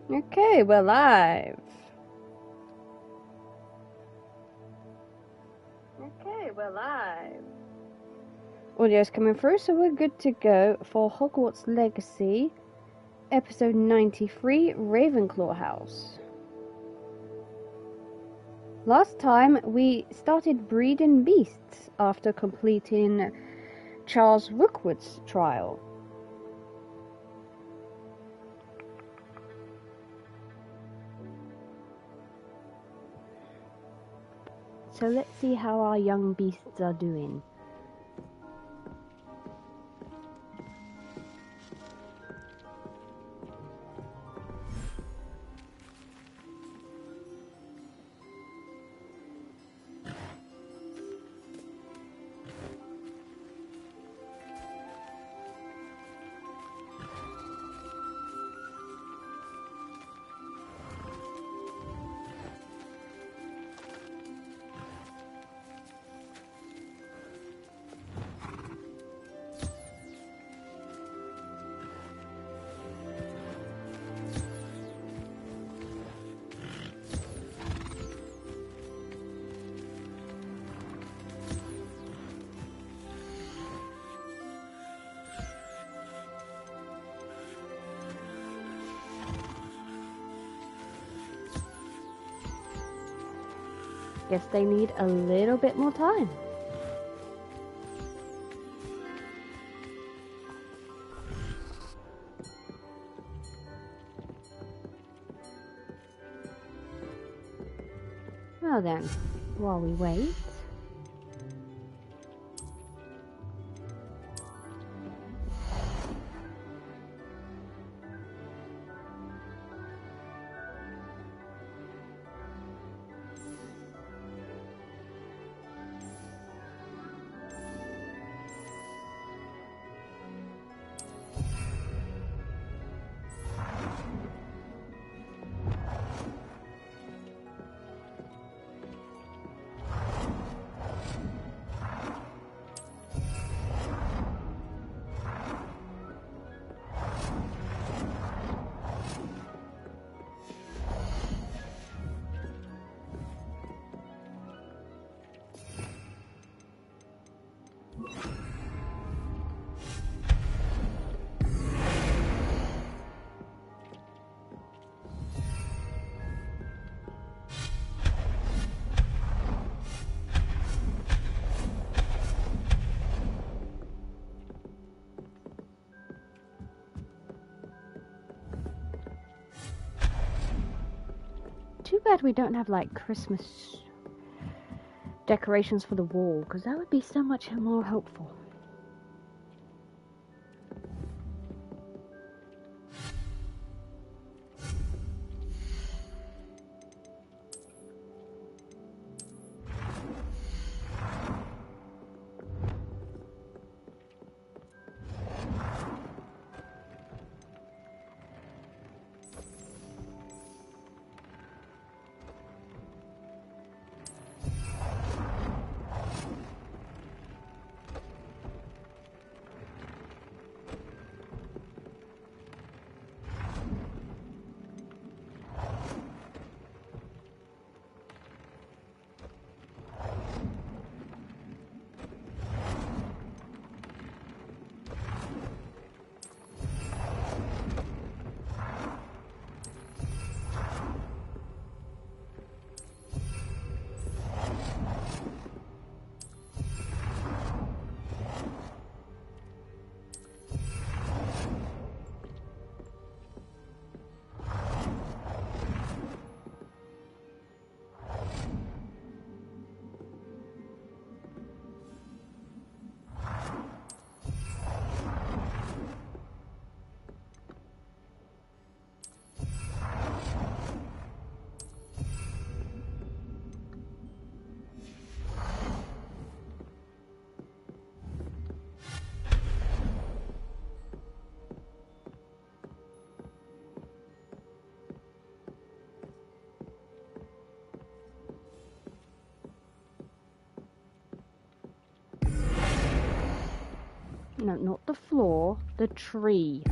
Okay, we're live. Okay, we're live. Audio's coming through, so we're good to go for Hogwarts Legacy, episode 93, Ravenclaw House. Last time we started breeding beasts after completing Charles Rookwood's trial. So let's see how our young beasts are doing. Guess they need a little bit more time. Well then, while we wait... Too bad we don't have, like, Christmas decorations for the wall, because that would be so much more helpful. No, not the floor, the tree.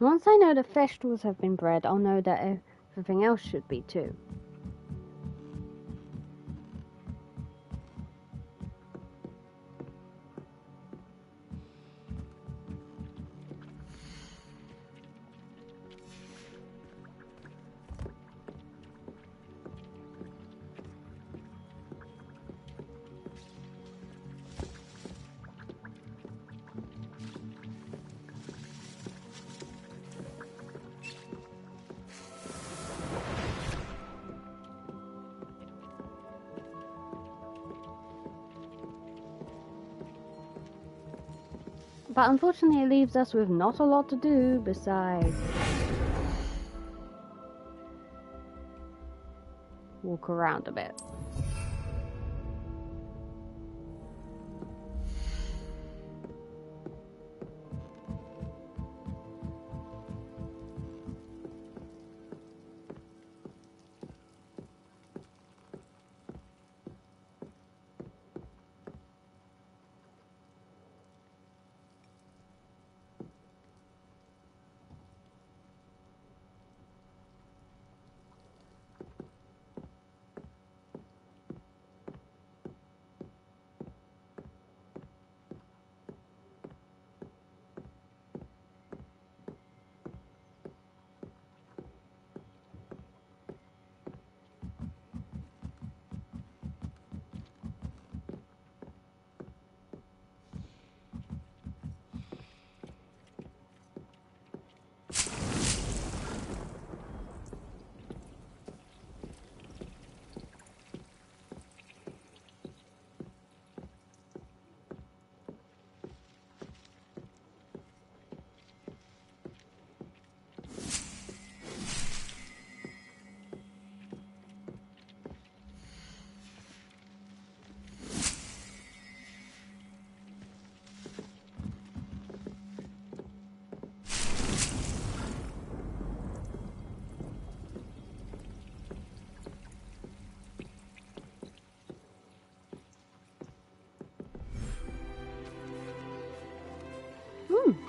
Once I know the vegetables have been bred, I'll know that everything else should be too. But unfortunately it leaves us with not a lot to do besides walk around a bit.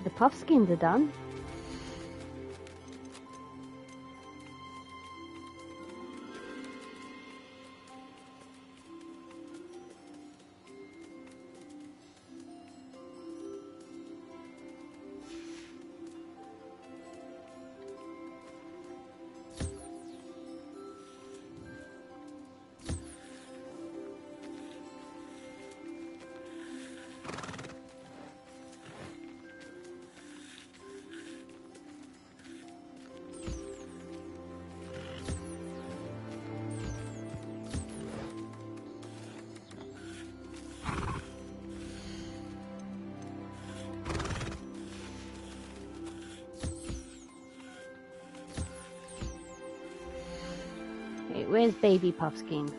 The puff skins are done. Wait, where's baby Puffskein?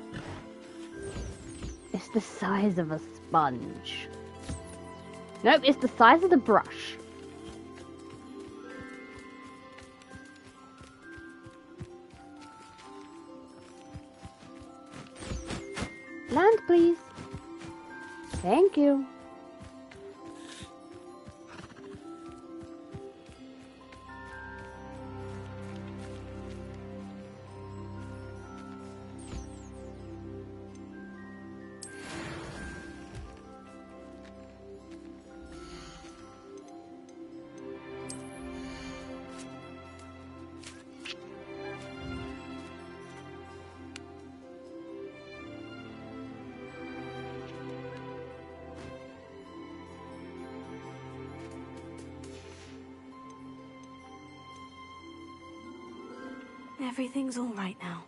It's the size of a sponge. Nope, it's the size of the brush. Land, please. Thank you. Everything's all right now.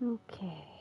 Okay.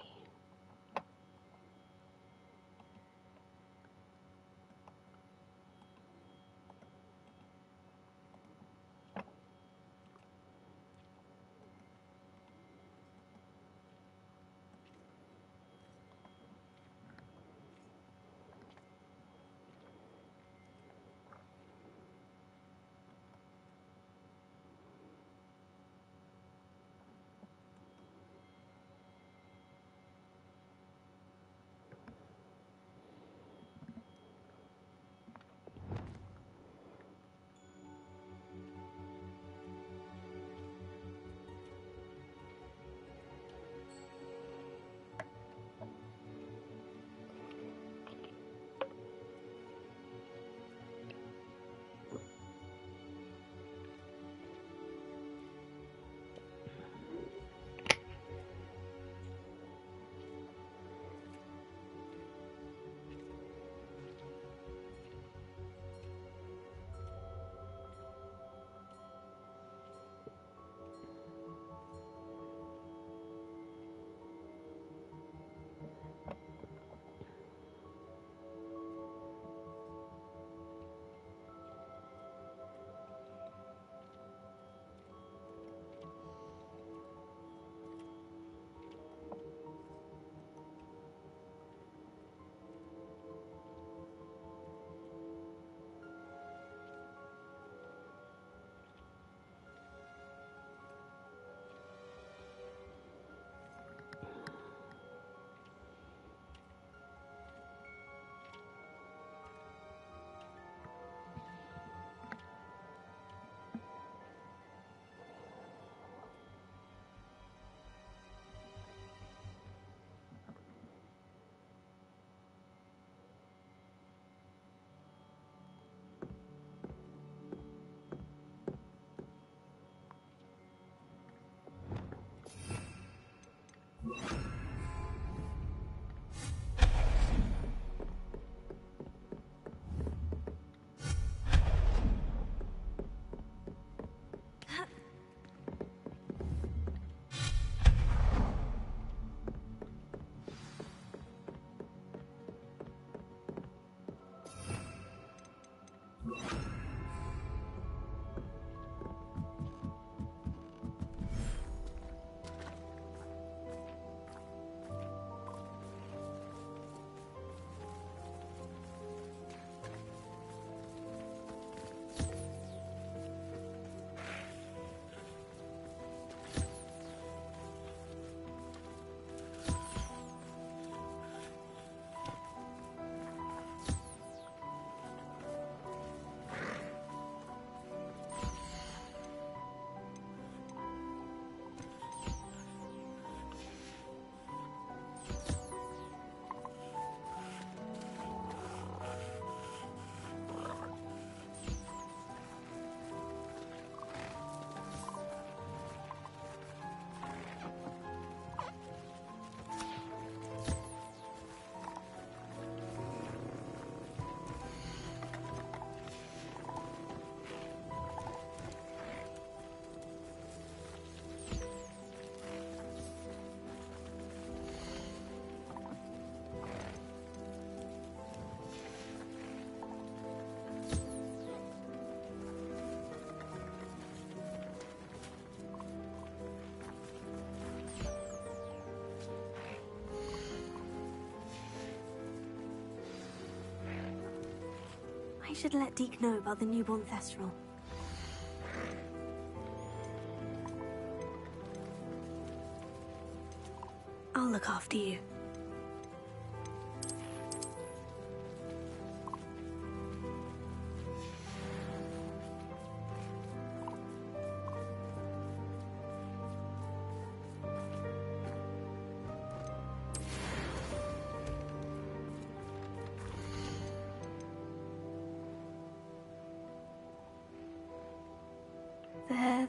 I should let Deke know about the newborn Thestral. I'll look after you. There.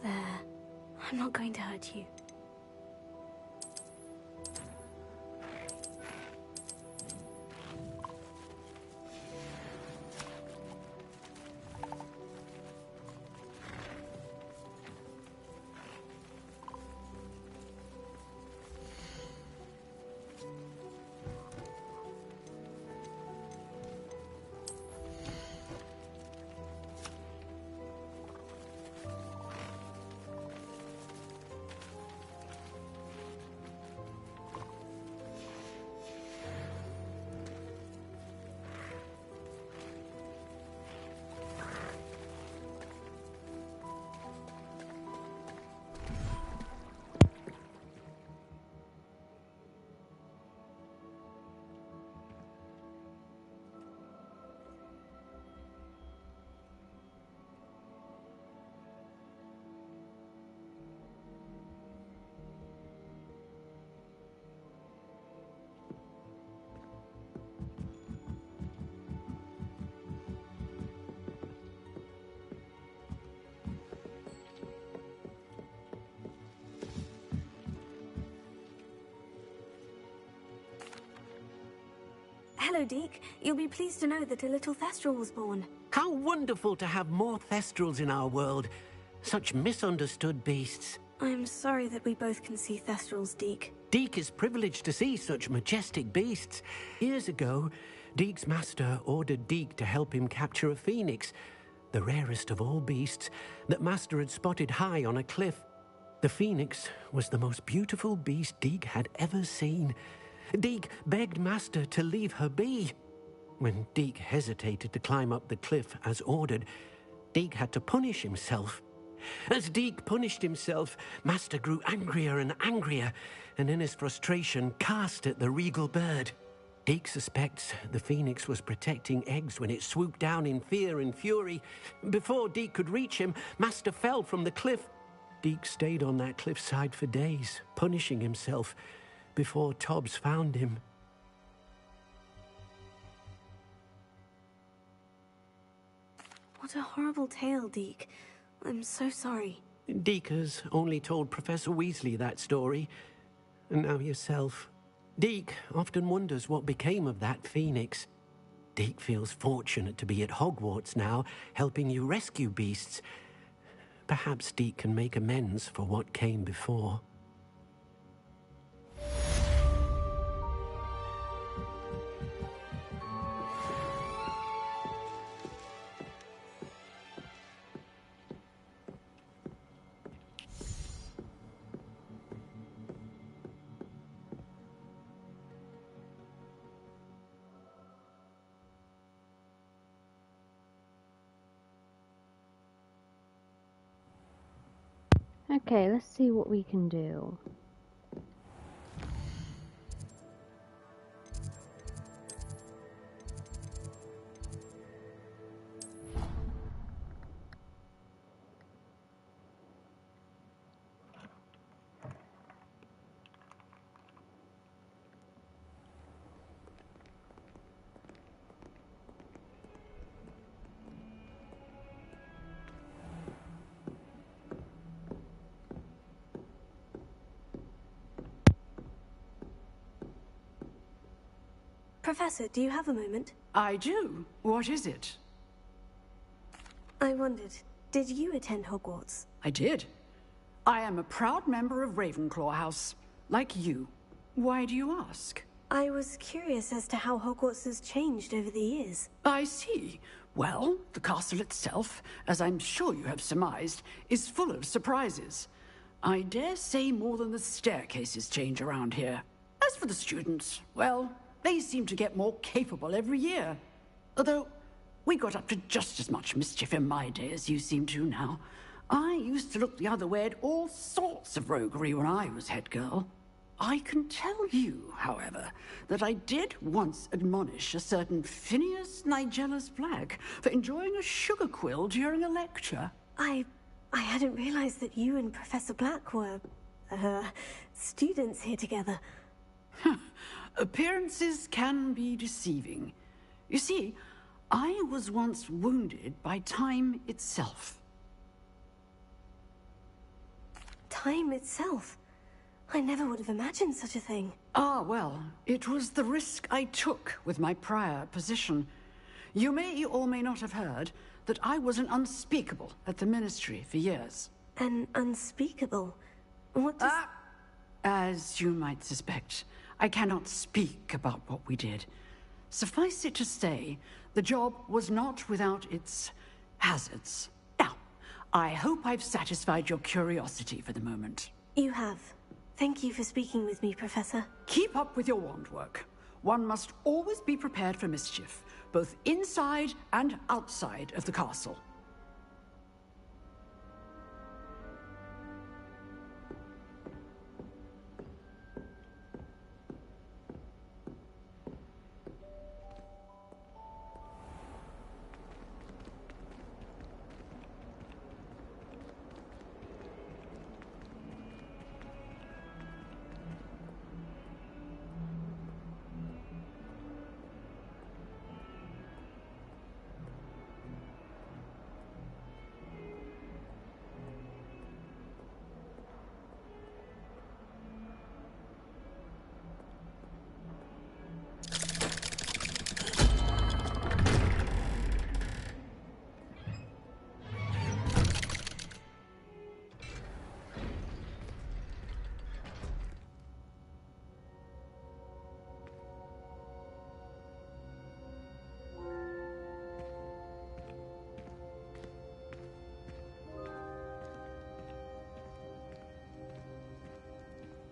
I'm not going to hurt you. Hello, Deke. You'll be pleased to know that a little Thestral was born. How wonderful to have more Thestrals in our world. Such misunderstood beasts. I'm sorry that we both can see Thestrals, Deke. Deke is privileged to see such majestic beasts. Years ago, Deke's master ordered Deke to help him capture a phoenix, the rarest of all beasts, that master had spotted high on a cliff. The phoenix was the most beautiful beast Deke had ever seen. Deke begged master to leave her be. When Deke hesitated to climb up the cliff as ordered, Deke had to punish himself. As Deke punished himself, master grew angrier and angrier, and in his frustration cast at the regal bird. Deke suspects the phoenix was protecting eggs when it swooped down in fear and fury. Before Deke could reach him, master fell from the cliff. Deke stayed on that cliffside for days, punishing himself, before Tobbs found him. What a horrible tale, Deke. I'm so sorry. Deke has only told Professor Weasley that story, and now yourself. Deke often wonders what became of that phoenix. Deke feels fortunate to be at Hogwarts now, helping you rescue beasts. Perhaps Deke can make amends for what came before. Okay, let's see what we can do. Professor, do you have a moment? I do. What is it? I wondered, did you attend Hogwarts? I did. I am a proud member of Ravenclaw House, like you. Why do you ask? I was curious as to how Hogwarts has changed over the years. I see. Well, the castle itself, as I'm sure you have surmised, is full of surprises. I dare say more than the staircases change around here. As for the students, well, they seem to get more capable every year. Although, we got up to just as much mischief in my day as you seem to now. I used to look the other way at all sorts of roguery when I was head girl. I can tell you, however, that I did once admonish a certain Phineas Nigellus Black for enjoying a sugar quill during a lecture. I hadn't realized that you and Professor Black were, students here together. Appearances can be deceiving. You see, I was once wounded by time itself. Time itself? I never would have imagined such a thing. Ah, well, it was the risk I took with my prior position. You may or may not have heard that I was an unspeakable at the Ministry for years. An unspeakable? What does... As you might suspect, I cannot speak about what we did. Suffice it to say, the job was not without its hazards. Now, I hope I've satisfied your curiosity for the moment. You have. Thank you for speaking with me, Professor. Keep up with your wand work. One must always be prepared for mischief, both inside and outside of the castle.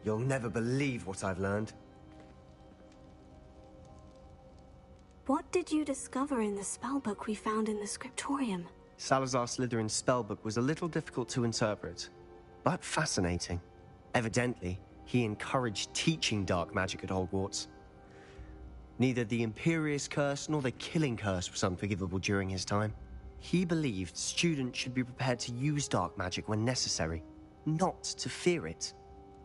You'll never believe what I've learned. What did you discover in the spellbook we found in the scriptorium? Salazar Slytherin's spellbook was a little difficult to interpret, but fascinating. Evidently, he encouraged teaching dark magic at Hogwarts. Neither the Imperious Curse nor the Killing Curse was unforgivable during his time. He believed students should be prepared to use dark magic when necessary, not to fear it.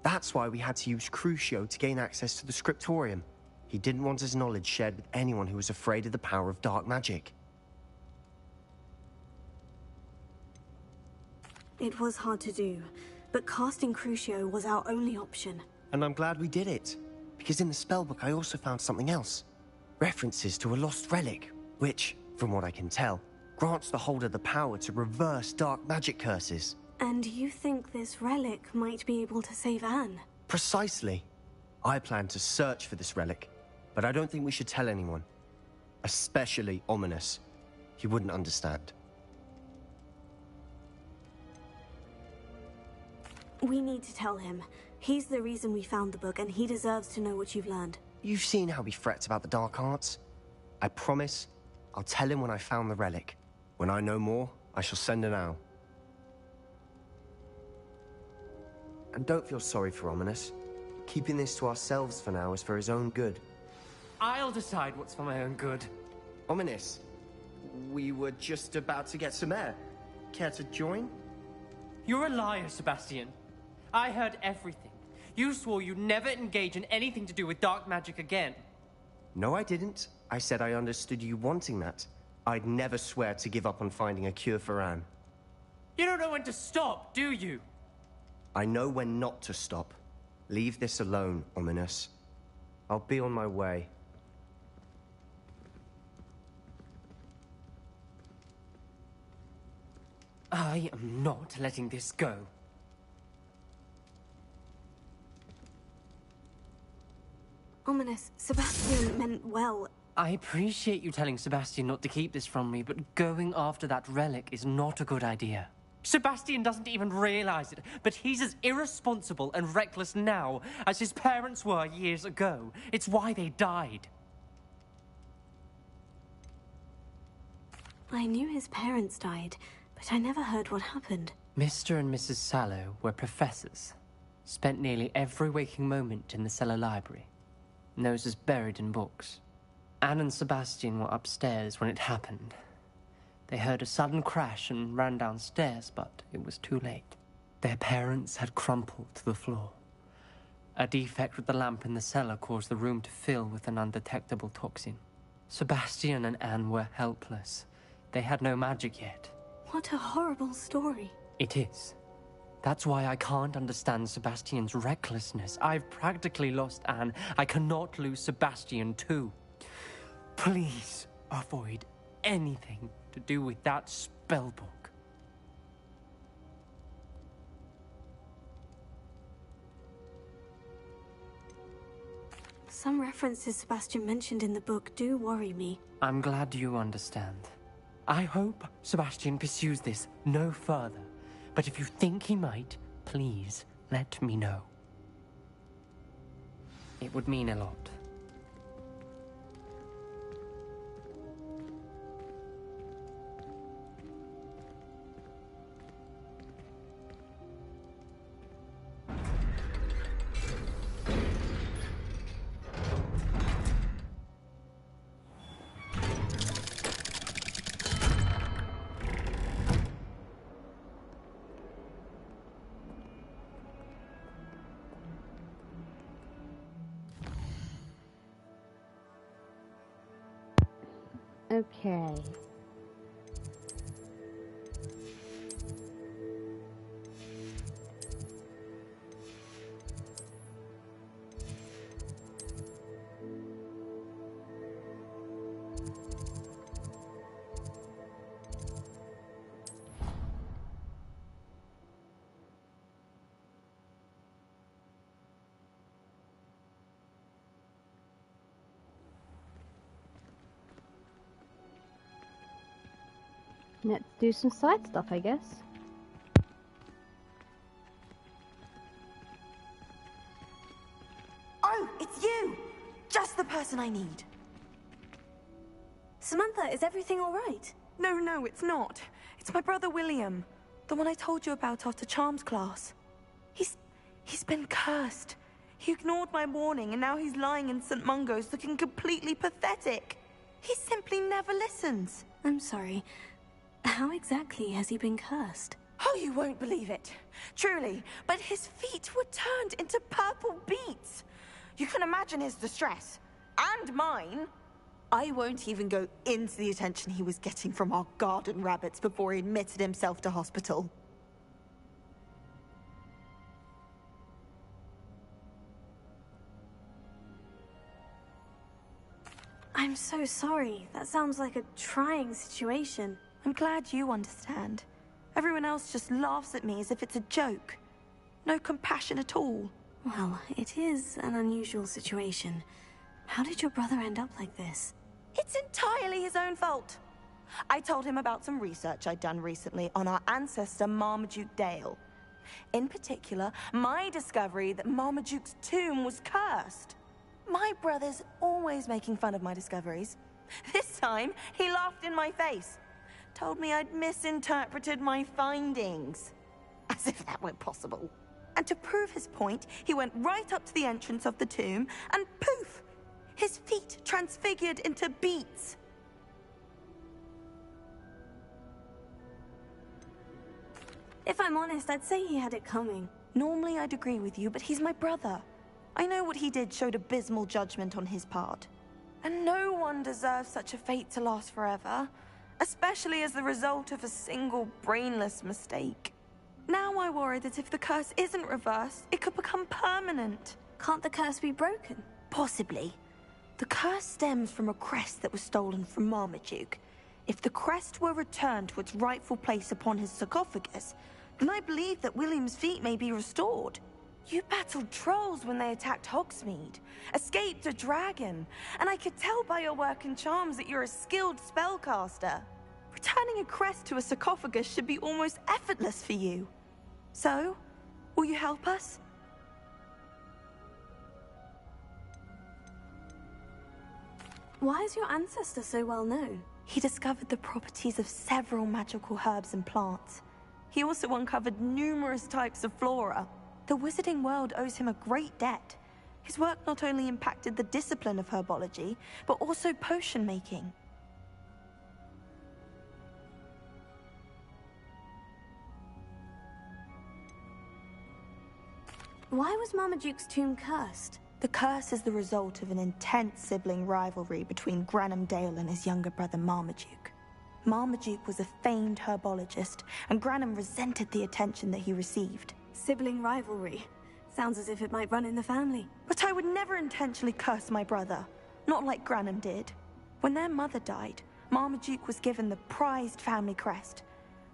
That's why we had to use Crucio to gain access to the scriptorium. He didn't want his knowledge shared with anyone who was afraid of the power of dark magic. It was hard to do, but casting Crucio was our only option. And I'm glad we did it, because in the spellbook I also found something else. References to a lost relic, which, from what I can tell, grants the holder the power to reverse dark magic curses. And you think this relic might be able to save Anne? Precisely. I plan to search for this relic, but I don't think we should tell anyone. Especially Ominous. He wouldn't understand. We need to tell him. He's the reason we found the book, and he deserves to know what you've learned. You've seen how he frets about the dark arts. I promise, I'll tell him when I found the relic. When I know more, I shall send an owl. And don't feel sorry for Ominous. Keeping this to ourselves for now is for his own good. I'll decide what's for my own good. Ominous, we were just about to get some air. Care to join? You're a liar, Sebastian. I heard everything. You swore you'd never engage in anything to do with dark magic again. No, I didn't. I said I understood you wanting that. I'd never swear to give up on finding a cure for Anne. You don't know when to stop, do you? I know when not to stop. Leave this alone, Ominous. I'll be on my way. I am not letting this go. Ominous, Sebastian meant well. I appreciate you telling Sebastian not to keep this from me, but going after that relic is not a good idea. Sebastian doesn't even realize it, but he's as irresponsible and reckless now as his parents were years ago. It's why they died. I knew his parents died, but I never heard what happened. Mr. and Mrs. Sallow were professors. Spent nearly every waking moment in the cellar library. Noses buried in books. Anne and Sebastian were upstairs when it happened. They heard a sudden crash and ran downstairs, but it was too late. Their parents had crumpled to the floor. A defect with the lamp in the cellar caused the room to fill with an undetectable toxin. Sebastian and Anne were helpless. They had no magic yet. What a horrible story. It is. That's why I can't understand Sebastian's recklessness. I've practically lost Anne. I cannot lose Sebastian too. Please avoid anything to do with that spellbook. Some references Sebastian mentioned in the book do worry me. I'm glad you understand. I hope Sebastian pursues this no further. But if you think he might, please let me know. It would mean a lot. Okay. Let's do some side stuff, I guess. It's you! Just the person I need. Samantha, is everything all right? No, it's not. It's my brother William. The one I told you about after Charms class. He's been cursed. He ignored my warning and now he's lying in St. Mungo's looking completely pathetic. He simply never listens. I'm sorry. How exactly has he been cursed? Oh, you won't believe it. Truly, but his feet were turned into purple beets. You can imagine his distress. And mine. I won't even go into the attention he was getting from our garden rabbits before he admitted himself to hospital. I'm so sorry. That sounds like a trying situation. I'm glad you understand. Everyone else just laughs at me as if it's a joke. No compassion at all. Well, it is an unusual situation. How did your brother end up like this? It's entirely his own fault. I told him about some research I'd done recently on our ancestor Marmaduke Dale. In particular, my discovery that Marmaduke's tomb was cursed. My brother's always making fun of my discoveries. This time, he laughed in my face. Told me I'd misinterpreted my findings. As if that weren't possible. And to prove his point, he went right up to the entrance of the tomb and poof! His feet transfigured into beets. If I'm honest, I'd say he had it coming. Normally I'd agree with you, but he's my brother. I know what he did showed abysmal judgment on his part. And no one deserves such a fate to last forever, especially as the result of a single brainless mistake. Now I worry that if the curse isn't reversed, it could become permanent. Can't the curse be broken? Possibly. The curse stems from a crest that was stolen from Marmaduke. If the crest were returned to its rightful place upon his sarcophagus, then I believe that William's feet may be restored. You battled trolls when they attacked Hogsmeade, escaped a dragon, and I could tell by your work in charms that you're a skilled spellcaster. Returning a crest to a sarcophagus should be almost effortless for you. So, will you help us? Why is your ancestor so well known? He discovered the properties of several magical herbs and plants. He also uncovered numerous types of flora. The wizarding world owes him a great debt. His work not only impacted the discipline of herbology, but also potion making. Why was Marmaduke's tomb cursed? The curse is the result of an intense sibling rivalry between Granham Dale and his younger brother Marmaduke. Marmaduke was a famed herbologist, and Granham resented the attention that he received. Sibling rivalry. Sounds as if it might run in the family. But I would never intentionally curse my brother, not like Granham did. When their mother died, Marmaduke was given the prized family crest.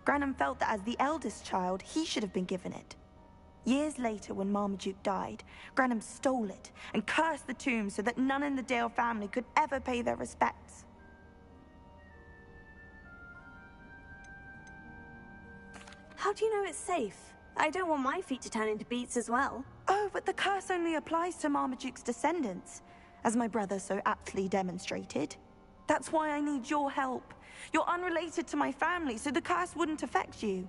Granham felt that as the eldest child, he should have been given it. Years later, when Marmaduke died, Granham stole it and cursed the tomb so that none in the Dale family could ever pay their respects. How do you know it's safe? I don't want my feet to turn into beets as well. Oh, but the curse only applies to Marmaduke's descendants, as my brother so aptly demonstrated. That's why I need your help. You're unrelated to my family, so the curse wouldn't affect you.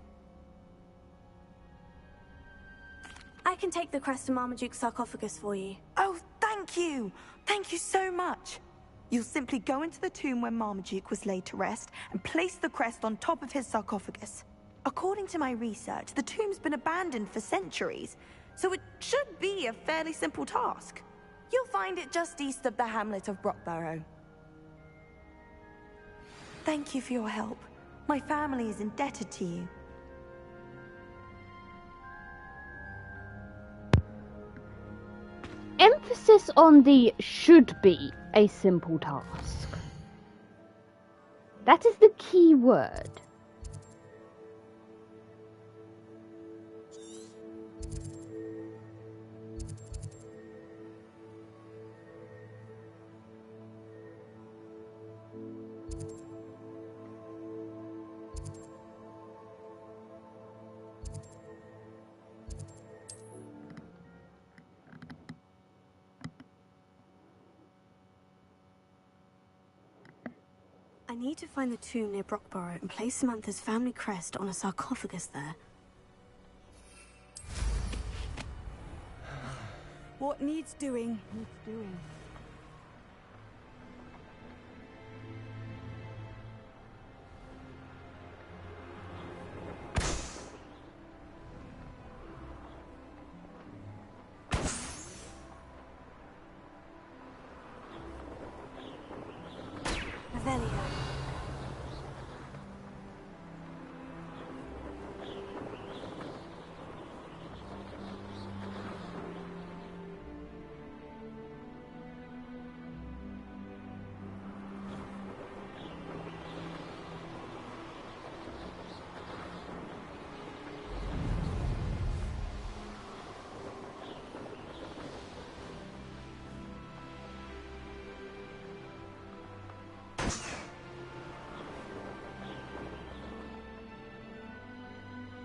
I can take the crest to Marmaduke's sarcophagus for you. Oh, thank you! Thank you so much! You'll simply go into the tomb where Marmaduke was laid to rest and place the crest on top of his sarcophagus. According to my research, the tomb's been abandoned for centuries, so it should be a fairly simple task. You'll find it just east of the hamlet of Brockborough. Thank you for your help. My family is indebted to you. Emphasis on the should be a simple task. That is the key word. I need to find the tomb near Brockborough and place Samantha's family crest on a sarcophagus there. What needs doing?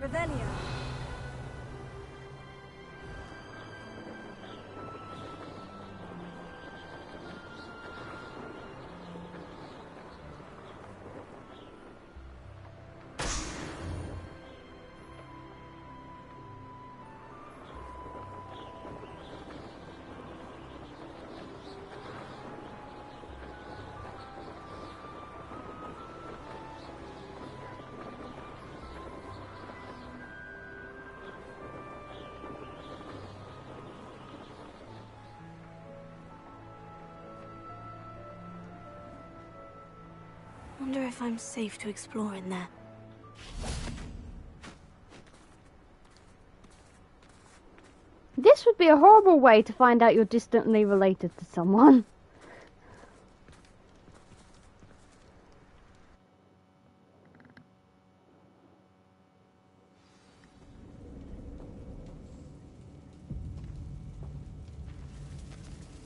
Revelio. Wonder if I'm safe to explore in there. This would be a horrible way to find out you're distantly related to someone.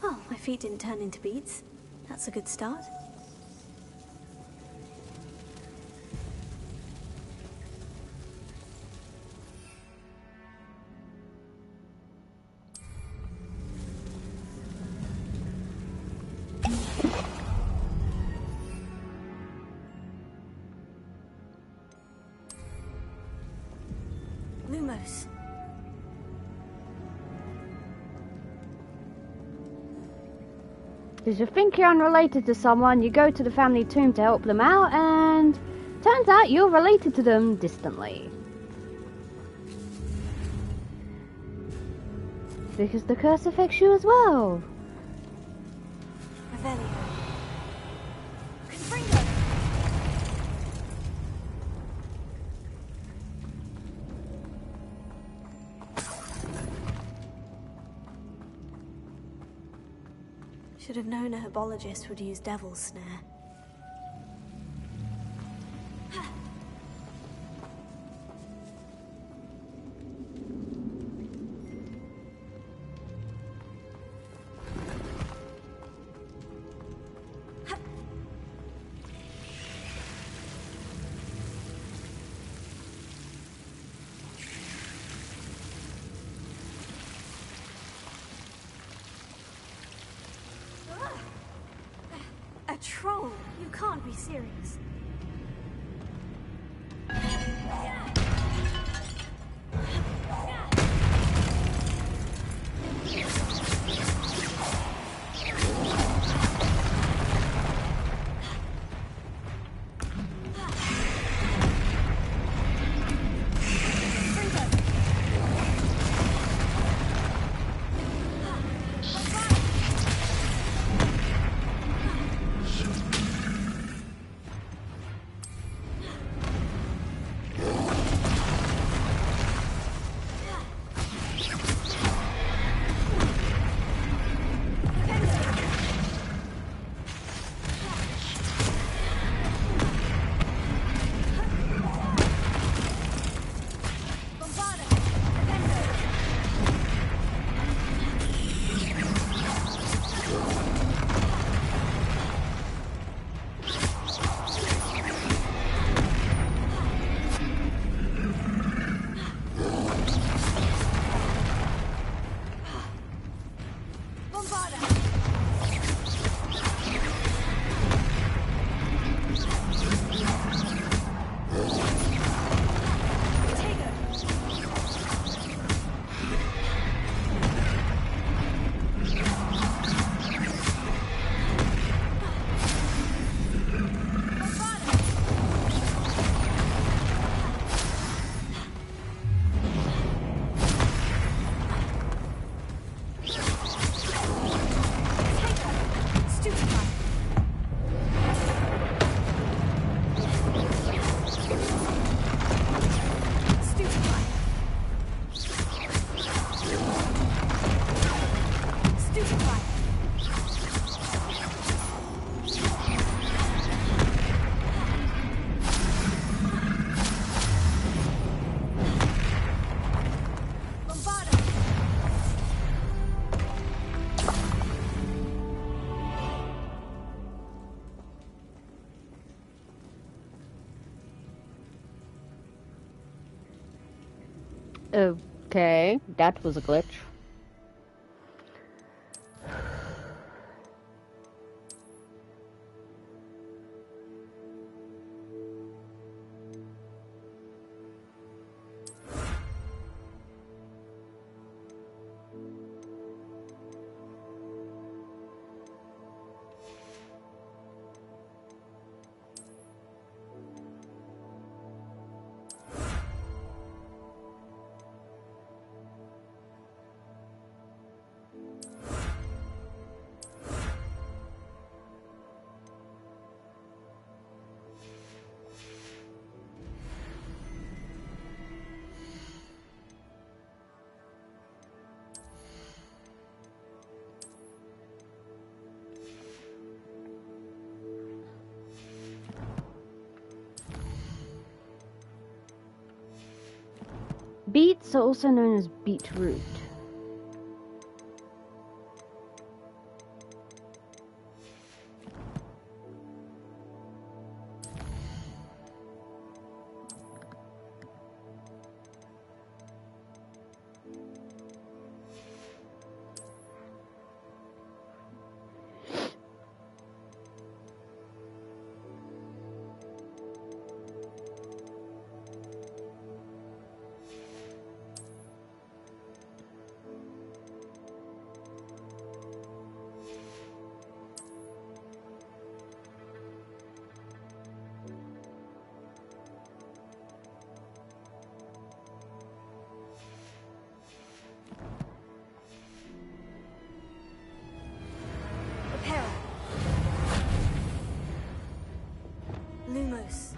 Oh, my feet didn't turn into beads. That's a good start. Lumos. Because you think you're unrelated to someone, you go to the family tomb to help them out, and turns out you're related to them distantly. Because the curse affects you as well. Revelio. Should have known a herbologist would use Devil's Snare. A troll? You can't be serious. Okay, that was a glitch. Beets are also known as beetroot. Lumos.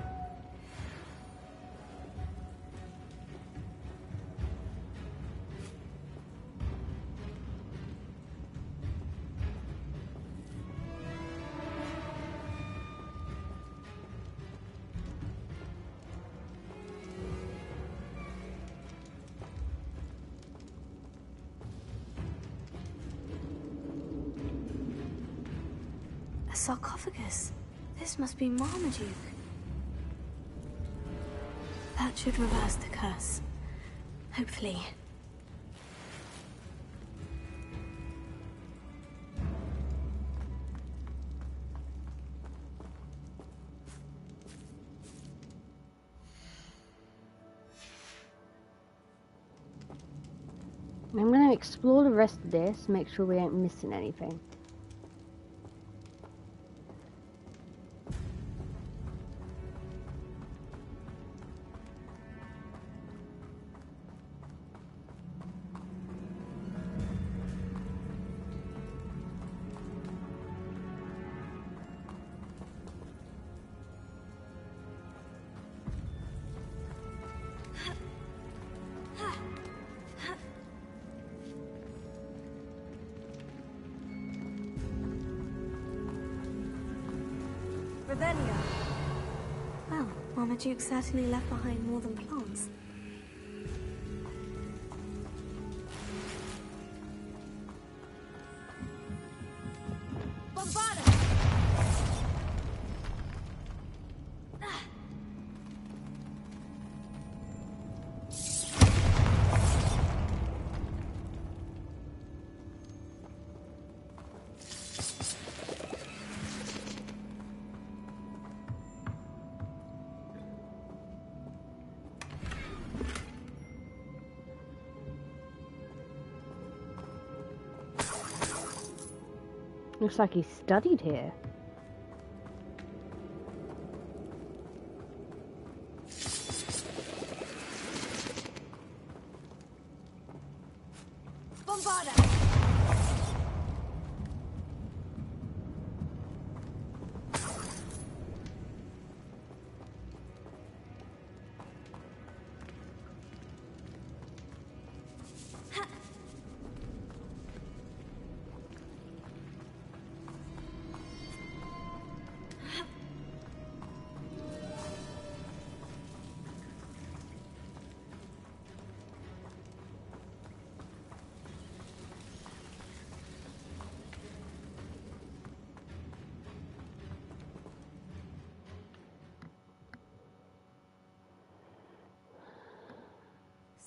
A sarcophagus. This must be Marmaduke. That should reverse the curse. Hopefully. I'm going to explore the rest of this, make sure we ain't missing anything. Well, Marmaduke certainly left behind more than plants. Looks like he studied here.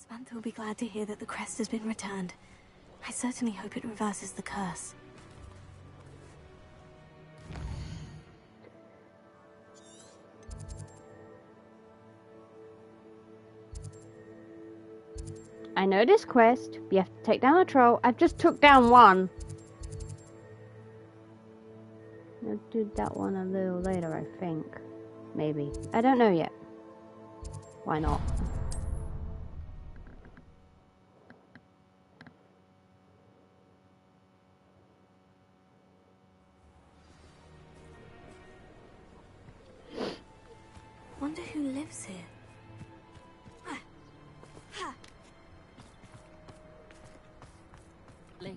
Samantha will be glad to hear that the crest has been returned. I certainly hope it reverses the curse. I know this quest. You have to take down a troll. I've just took down one. I'll do that one a little later, I think. Maybe. I don't know yet. Why not? Wonder who lives here.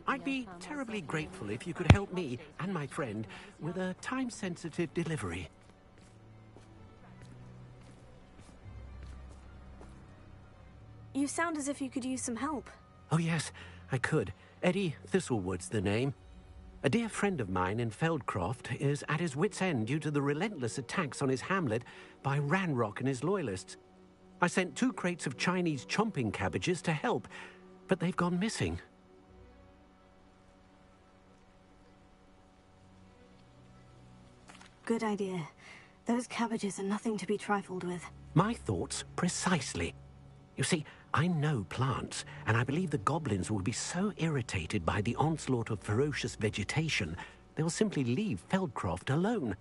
I'd be terribly grateful if you could help me and my friend with a time-sensitive delivery. You sound as if you could use some help. Oh yes, I could. Eddie Thistlewood's the name. A dear friend of mine in Feldcroft is at his wit's end due to the relentless attacks on his hamlet by Ranrock and his loyalists. I sent 2 crates of Chinese chomping cabbages to help, but they've gone missing. Good idea. Those cabbages are nothing to be trifled with. My thoughts precisely. You see, I know plants, and I believe the goblins will be so irritated by the onslaught of ferocious vegetation, they'll simply leave Feldcroft alone.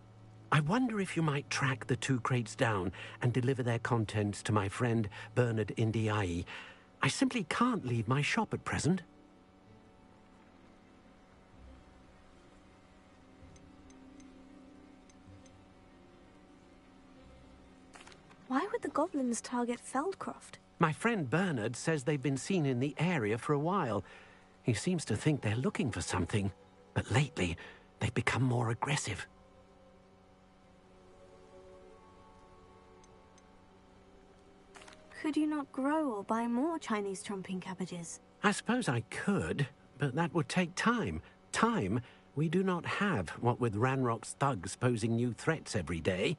I wonder if you might track the 2 crates down and deliver their contents to my friend Bernard Indiai. I simply can't leave my shop at present. Why would the goblins target Feldcroft? My friend Bernard says they've been seen in the area for a while. He seems to think they're looking for something, but lately they've become more aggressive. Could you not grow or buy more Chinese chomping cabbages? I suppose I could, but that would take time. Time we do not have, what with Ranrock's thugs posing new threats every day.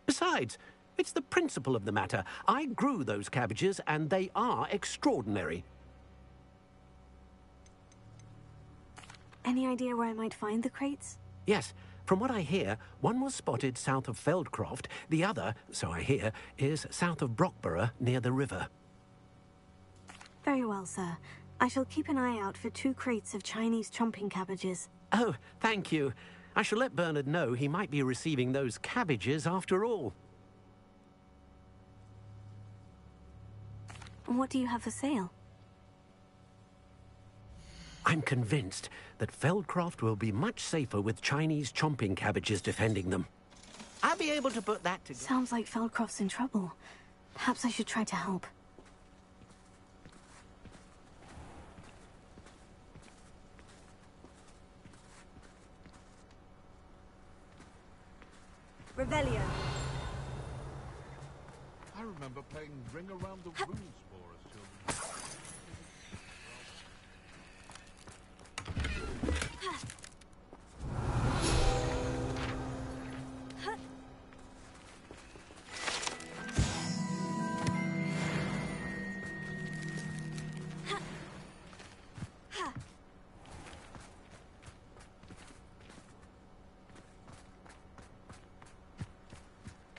Besides, it's the principle of the matter. I grew those cabbages, and they are extraordinary. Any idea where I might find the crates? Yes. From what I hear, one was spotted south of Feldcroft. The other, so I hear, is south of Brockborough, near the river. Very well, sir. I shall keep an eye out for 2 crates of Chinese chomping cabbages. Oh, thank you. I shall let Bernard know he might be receiving those cabbages after all. What do you have for sale? I'm convinced that Feldcroft will be much safer with Chinese chomping cabbages defending them. I'll be able to put that together. Sounds like Feldcroft's in trouble. Perhaps I should try to help. Revelio. I remember playing Ring Around the Rooms for us children.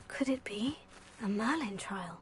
Could it be a Merlin trial?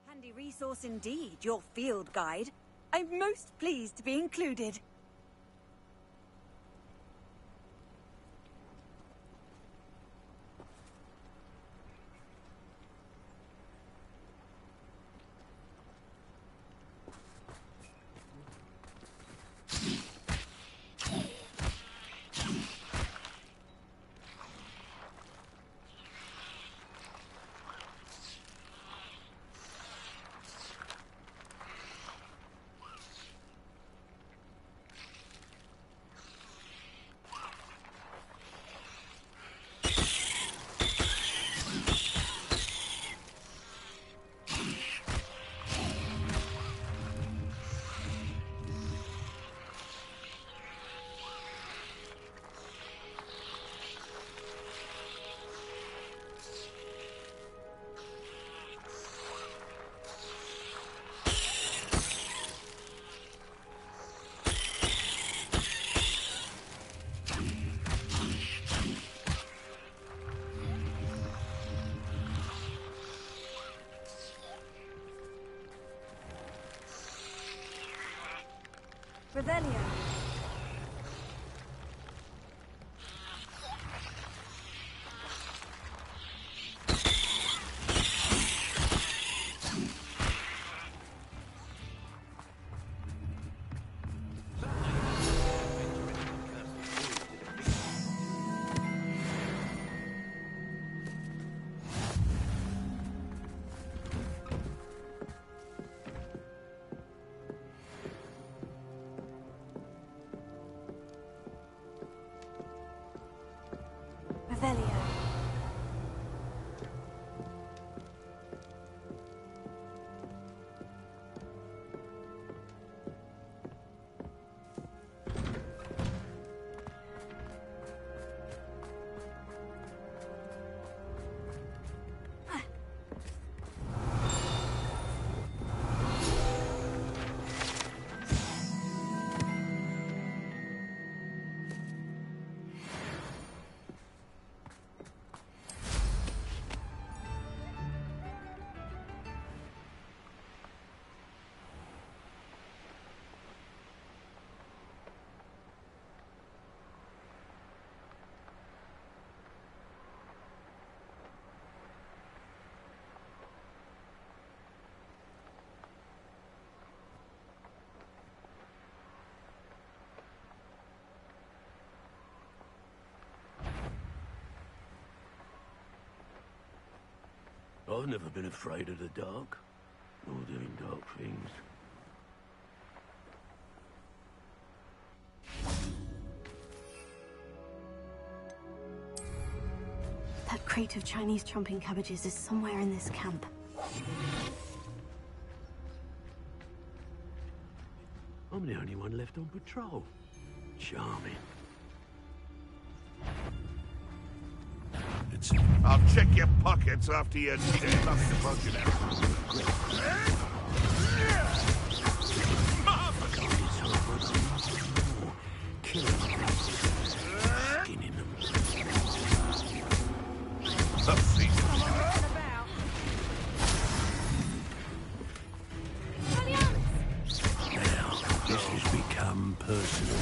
Handy resource indeed, your field guide. I'm most pleased to be included. Revelio. Revelio. I've never been afraid of the dark, or doing dark things. That crate of Chinese chomping cabbages is somewhere in this camp. I'm the only one left on patrol. Charming. I'll check your pockets after you're dead. Nothing to bug you now. Skinning them. I'll see. Now, this has become personal.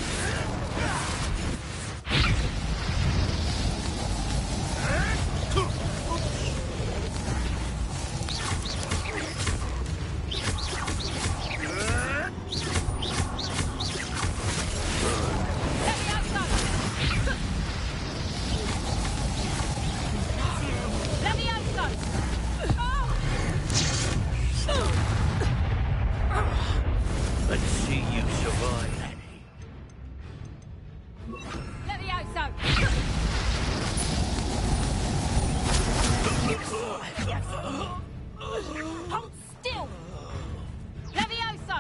Let's see you survive. Hold still! Levioso!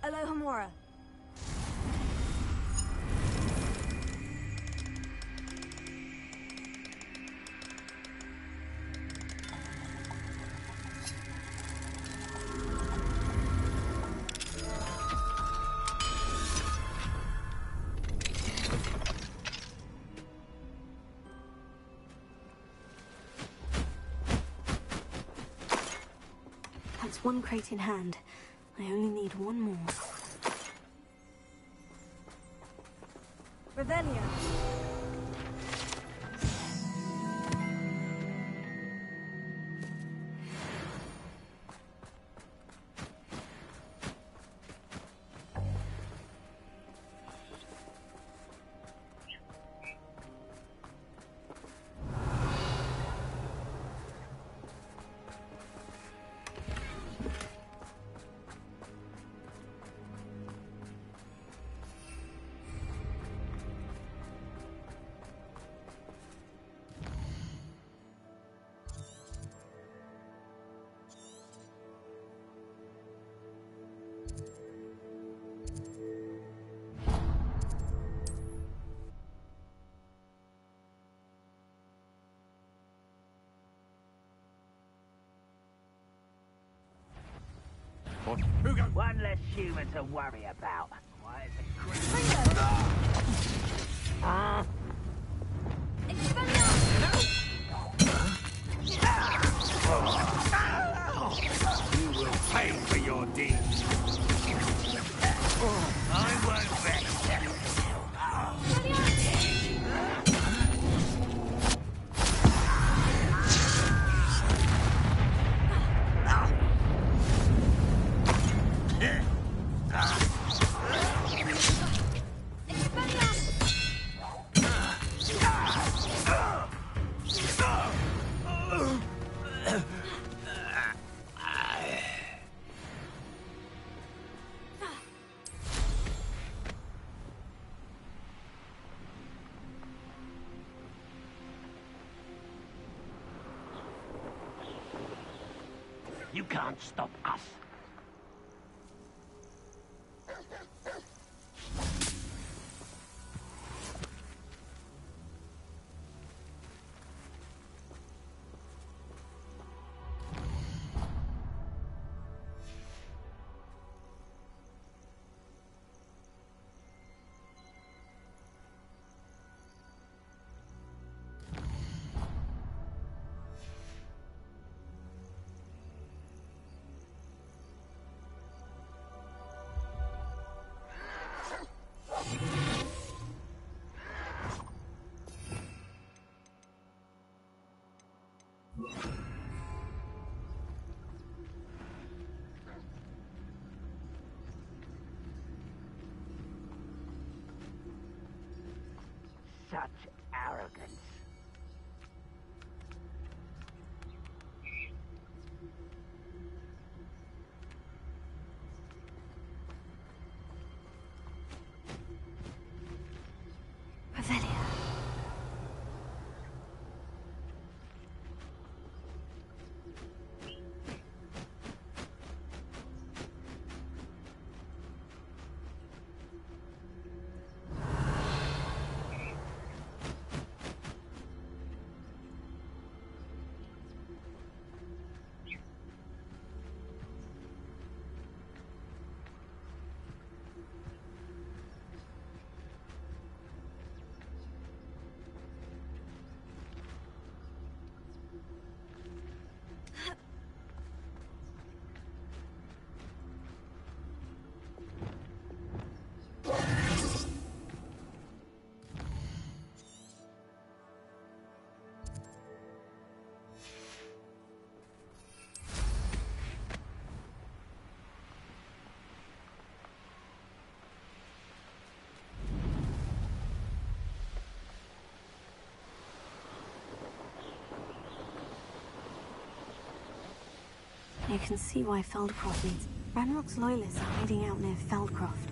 Alohomora. That's one crate in hand. I only need one more. Revelio. One less human to worry about. Why, it's You will pay for your deeds. I won't rest. You can't stop us. Such arrogance. Revelia. You can see why Feldcroft needs. Ranrock's loyalists are hiding out near Feldcroft.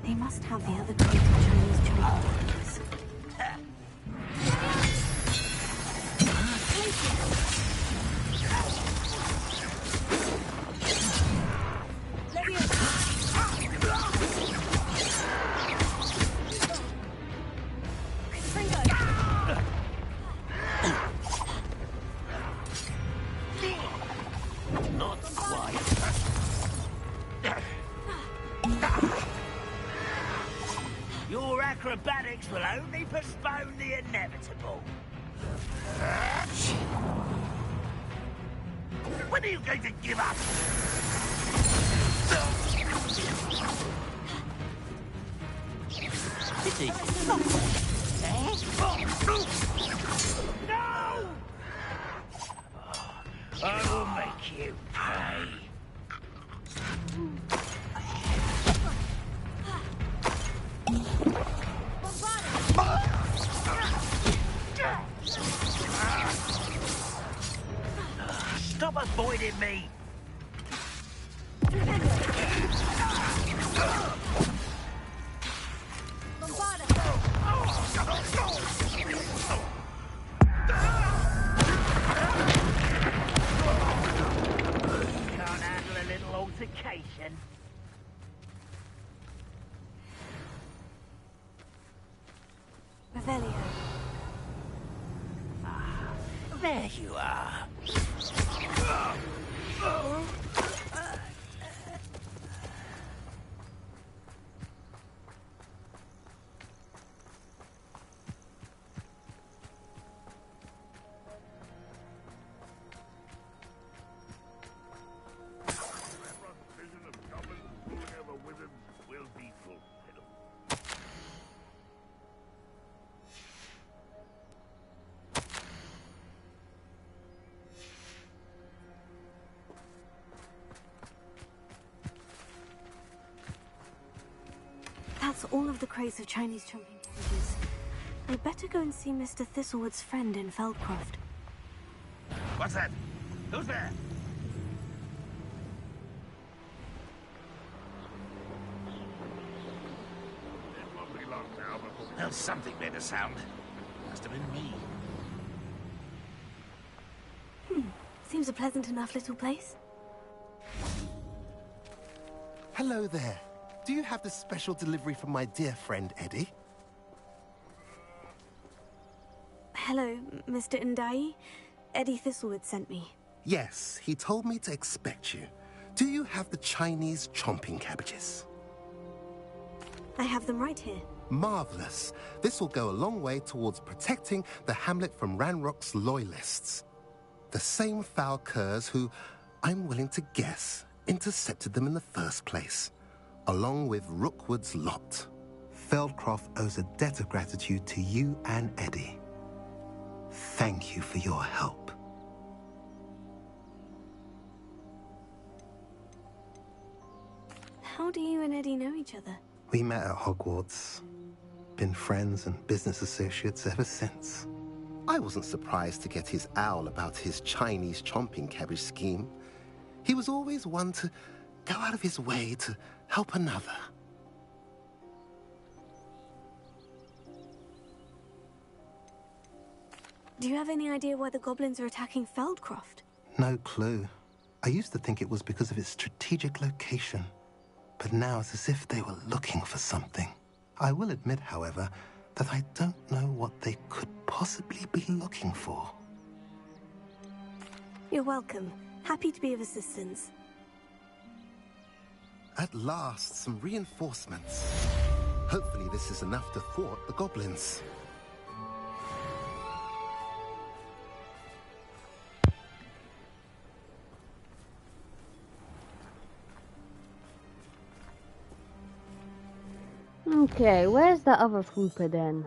They must have the other great Chinese trading doctors. Your acrobatics will only postpone the inevitable. When are you going to give up? Pity. No! I will make you pay. Stop avoiding me! Can't handle a little altercation. Revelia. There you are. Hogwarts, all of the craze of Chinese chomping cabbages. I'd better go and see Mr. Thistlewood's friend in Feldcroft. What's that? Who's there? It won't be long now before... Well, something made a sound. Must have been me. Seems a pleasant enough little place. Hello there. Do you have the special delivery from my dear friend Eddie? Hello, Mr. Ndai. Eddie Thistlewood sent me. Yes, he told me to expect you. Do you have the Chinese chomping cabbages? I have them right here. Marvelous. This will go a long way towards protecting the hamlet from Ranrock's loyalists. The same foul curs who, I'm willing to guess, intercepted them in the first place, along with Rookwood's lot. Feldcroft owes a debt of gratitude to you and Eddie. Thank you for your help. How do you and Eddie know each other? We met at Hogwarts. Been friends and business associates ever since. I wasn't surprised to get his owl about his Chinese chomping cabbage scheme. He was always one to go out of his way to help another. Do you have any idea why the goblins are attacking Feldcroft? No clue. I used to think it was because of its strategic location. But now it's as if they were looking for something. I will admit, however, that I don't know what they could possibly be looking for. You're welcome. Happy to be of assistance. At last, some reinforcements. Hopefully this is enough to thwart the goblins. Okay, where's the other trooper then?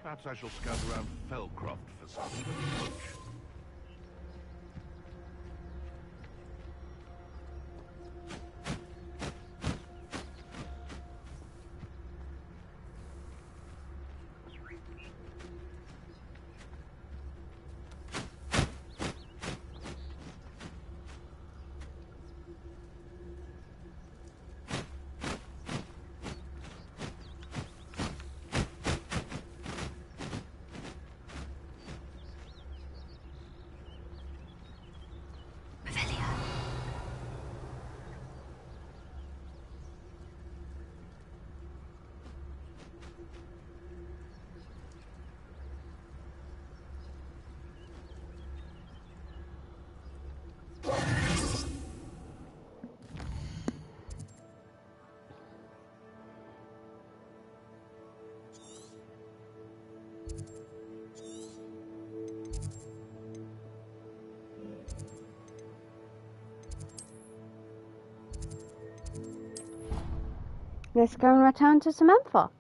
Perhaps I shall scout around Feldcroft for something. Let's go and return to Samantha.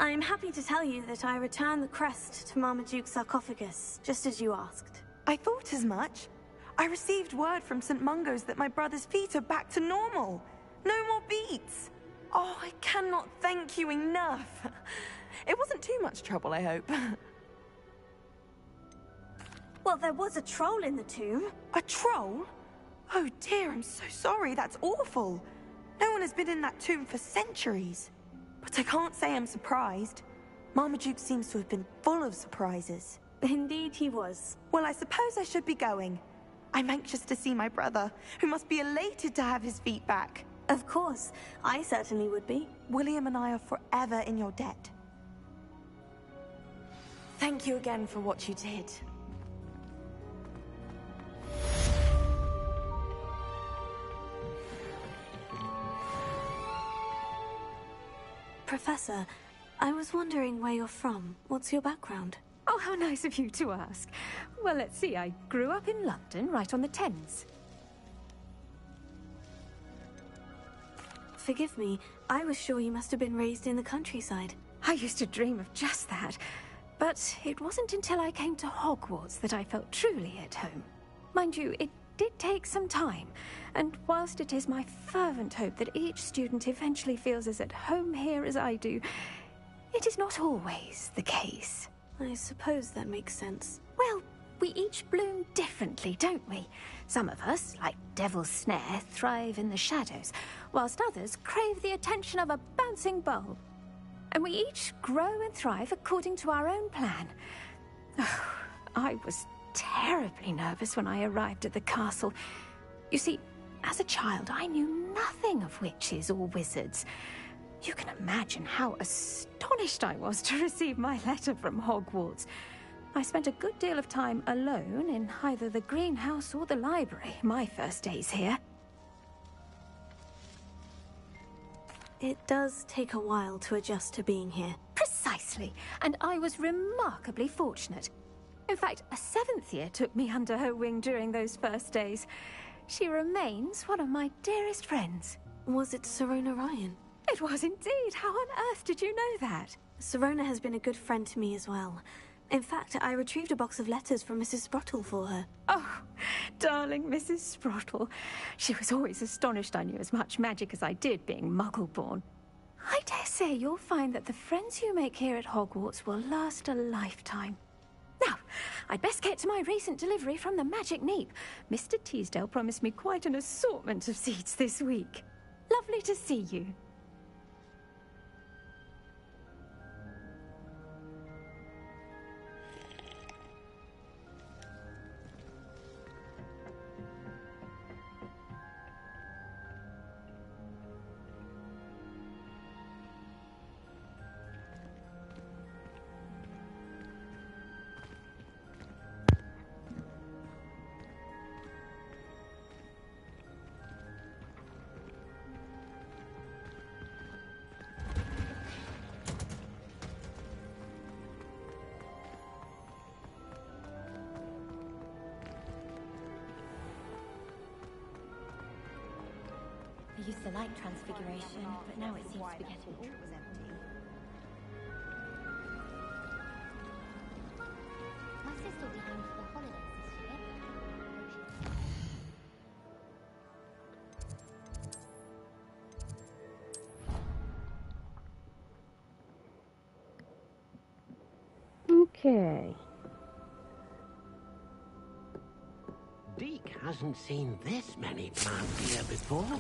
I'm happy to tell you that I returned the crest to Marmaduke's sarcophagus, just as you asked. I thought as much. I received word from St. Mungo's that my brother's feet are back to normal. No more beats. Oh, I cannot thank you enough. It wasn't too much trouble, I hope. Well, there was a troll in the tomb. A troll? Oh dear, I'm so sorry. That's awful. No one has been in that tomb for centuries. But I can't say I'm surprised. Marmaduke seems to have been full of surprises. Indeed he was. Well, I suppose I should be going. I'm anxious to see my brother, who must be elated to have his feet back. Of course, I certainly would be. William and I are forever in your debt. Thank you again for what you did. Professor, I was wondering where you're from. What's your background? Oh, how nice of you to ask. Well, let's see. I grew up in London, right on the Thames. Forgive me, I was sure you must have been raised in the countryside. I used to dream of just that. But it wasn't until I came to Hogwarts that I felt truly at home. Mind you, it did take some time. And whilst it is my fervent hope that each student eventually feels as at home here as I do, it is not always the case. I suppose that makes sense. Well, we each bloom differently, don't we? Some of us, like Devil's Snare, thrive in the shadows, whilst others crave the attention of a bouncing bulb. And we each grow and thrive according to our own plan. Oh, I was terribly nervous when I arrived at the castle. You see, as a child, I knew nothing of witches or wizards. You can imagine how astonished I was to receive my letter from Hogwarts. I spent a good deal of time alone in either the greenhouse or the library my first days here. It does take a while to adjust to being here. Precisely, and I was remarkably fortunate. In fact, a 7th year took me under her wing during those first days. She remains one of my dearest friends. Was it Serona Ryan? It was indeed. How on earth did you know that? Serona has been a good friend to me as well. In fact, I retrieved a box of letters from Mrs. Sprottle for her. Oh, darling Mrs. Sprottle. She was always astonished I knew as much magic as I did, being Muggle-born. I dare say you'll find that the friends you make here at Hogwarts will last a lifetime. Now, I'd best get to my recent delivery from the Magic Neep. Mr. Teasdale promised me quite an assortment of seeds this week. Lovely to see you. I used to like Transfiguration, but now it seems to be getting all was empty. My sister will be home for the holidays this year. Okay. Deke hasn't seen this many plants here before.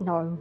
No.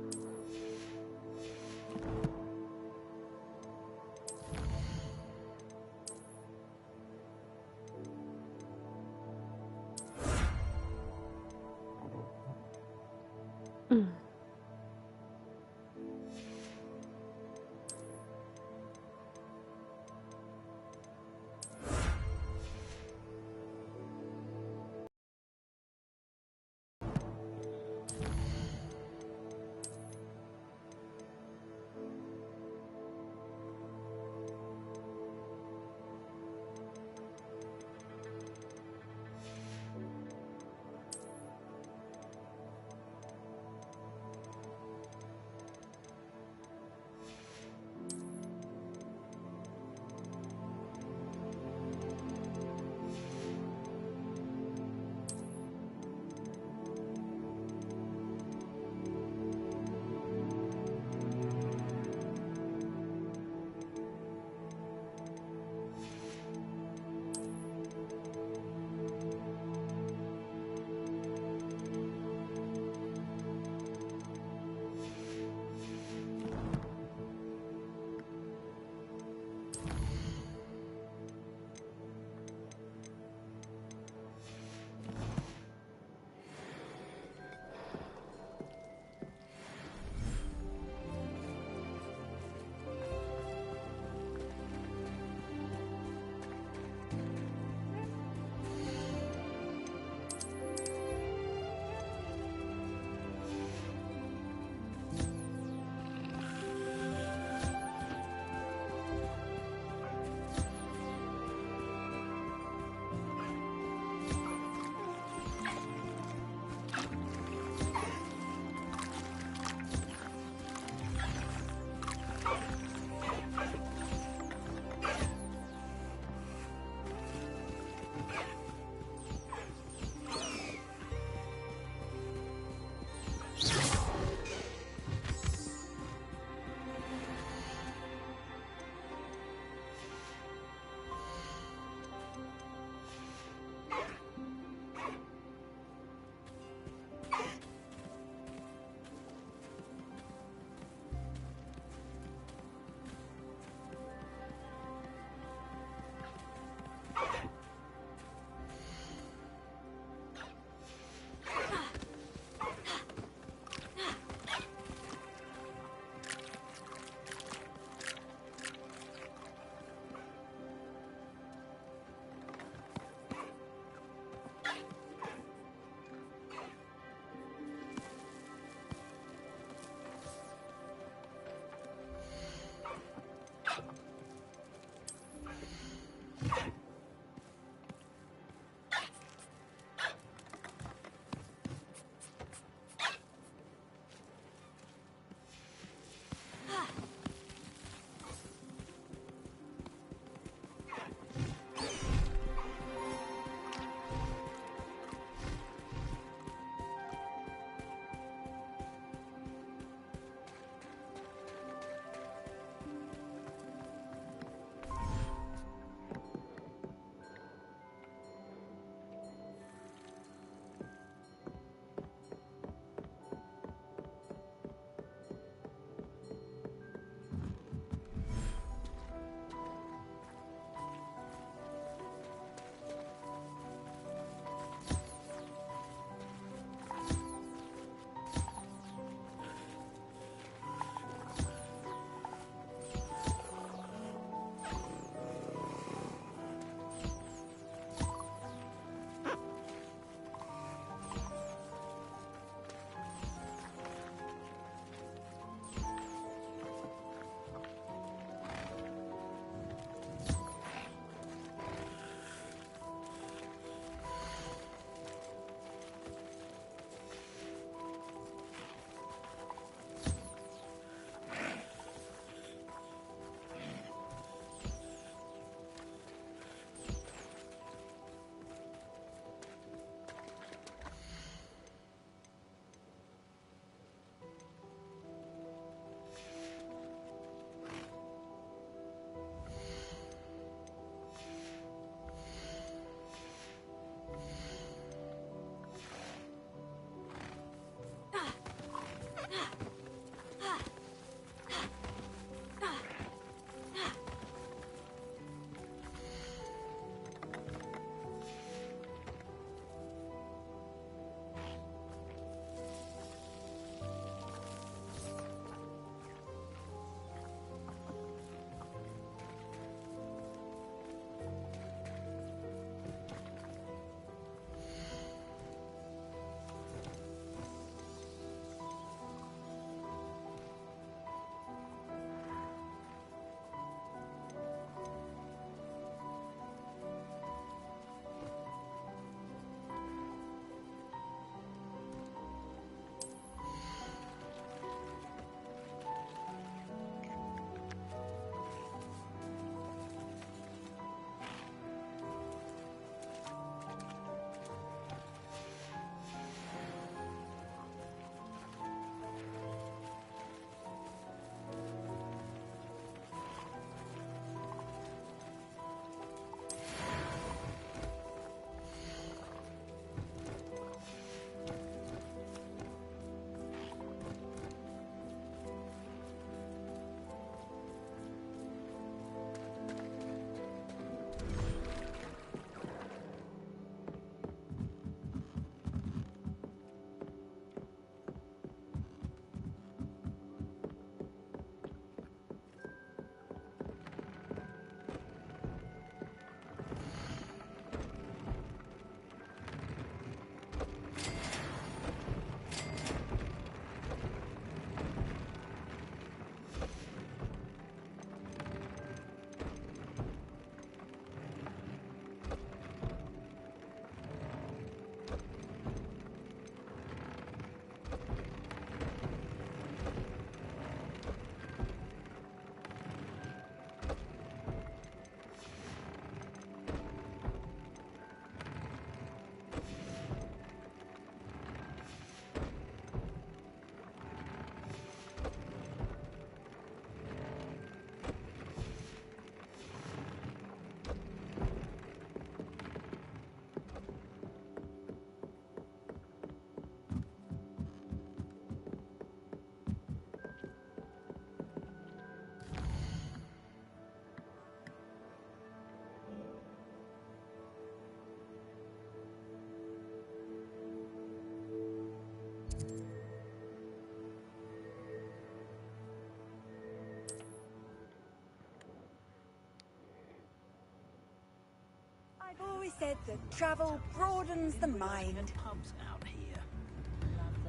always said that travel broadens the mind. Pubs out here.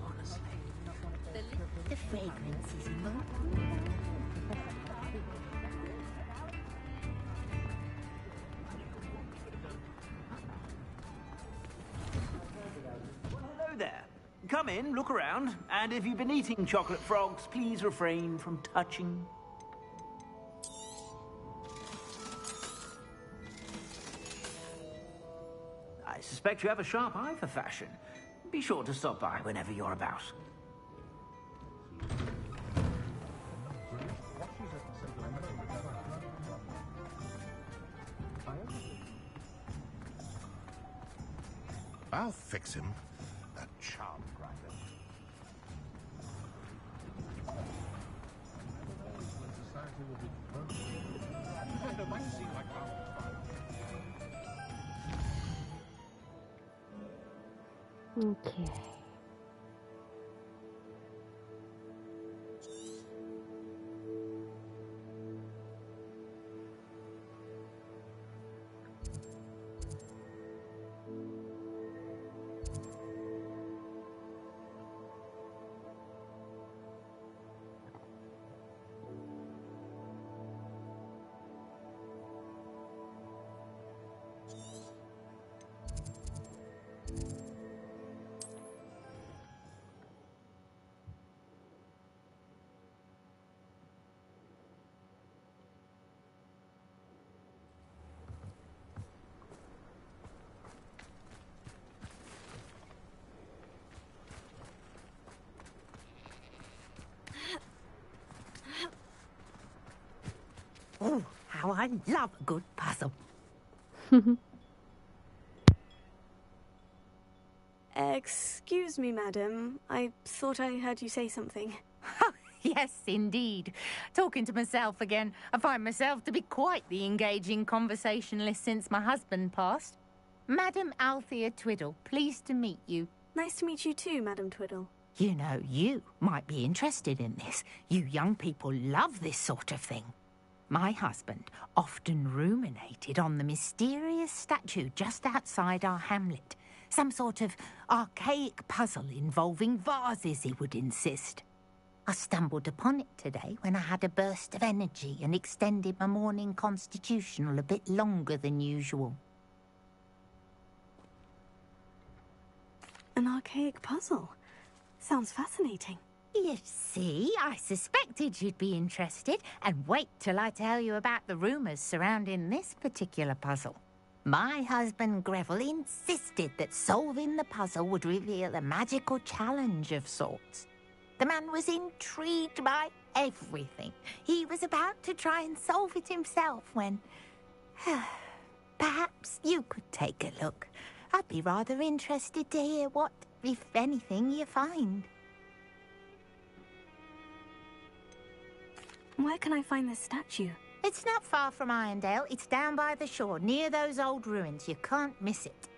Honestly. The fragrance is more. Hello there. Come in, look around, and if you've been eating chocolate frogs, please refrain from touching. I suspect you have a sharp eye for fashion. Be sure to stop by whenever you're about. I'll fix him. That charm grinder. Okay. Oh, how I love a good puzzle. Excuse me, madam. I thought I heard you say something. Yes, indeed. Talking to myself again. I find myself to be quite the engaging conversationalist since my husband passed. Madam Althea Twiddle, pleased to meet you. Nice to meet you too, Madam Twiddle. You know, you might be interested in this. You young people love this sort of thing. My husband often ruminated on the mysterious statue just outside our hamlet. Some sort of archaic puzzle involving vases, he would insist. I stumbled upon it today when I had a burst of energy and extended my morning constitutional a bit longer than usual. An archaic puzzle. Sounds fascinating. You see, I suspected you'd be interested, and wait till I tell you about the rumours surrounding this particular puzzle. My husband Greville insisted that solving the puzzle would reveal a magical challenge of sorts. The man was intrigued by everything. He was about to try and solve it himself when... Perhaps you could take a look. I'd be rather interested to hear what, if anything, you find. Where can I find this statue? It's not far from Irondale. It's down by the shore, near those old ruins. You can't miss it.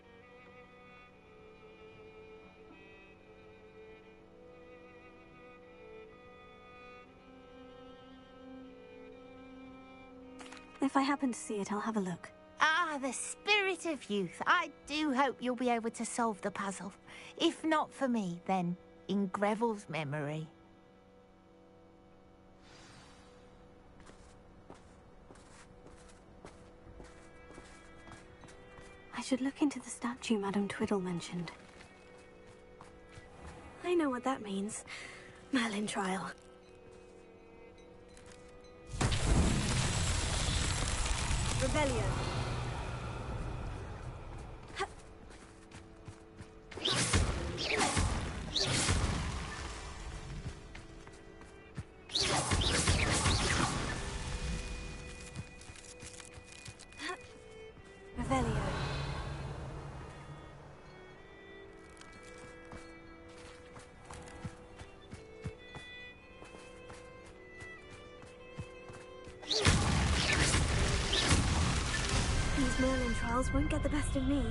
If I happen to see it, I'll have a look. Ah, the spirit of youth. I do hope you'll be able to solve the puzzle. If not for me, then in Greville's memory. I should look into the statue Madame Twiddle mentioned. I know what that means. Merlin trial. Rebellion. Revelio. These Merlin trials won't get the best of me.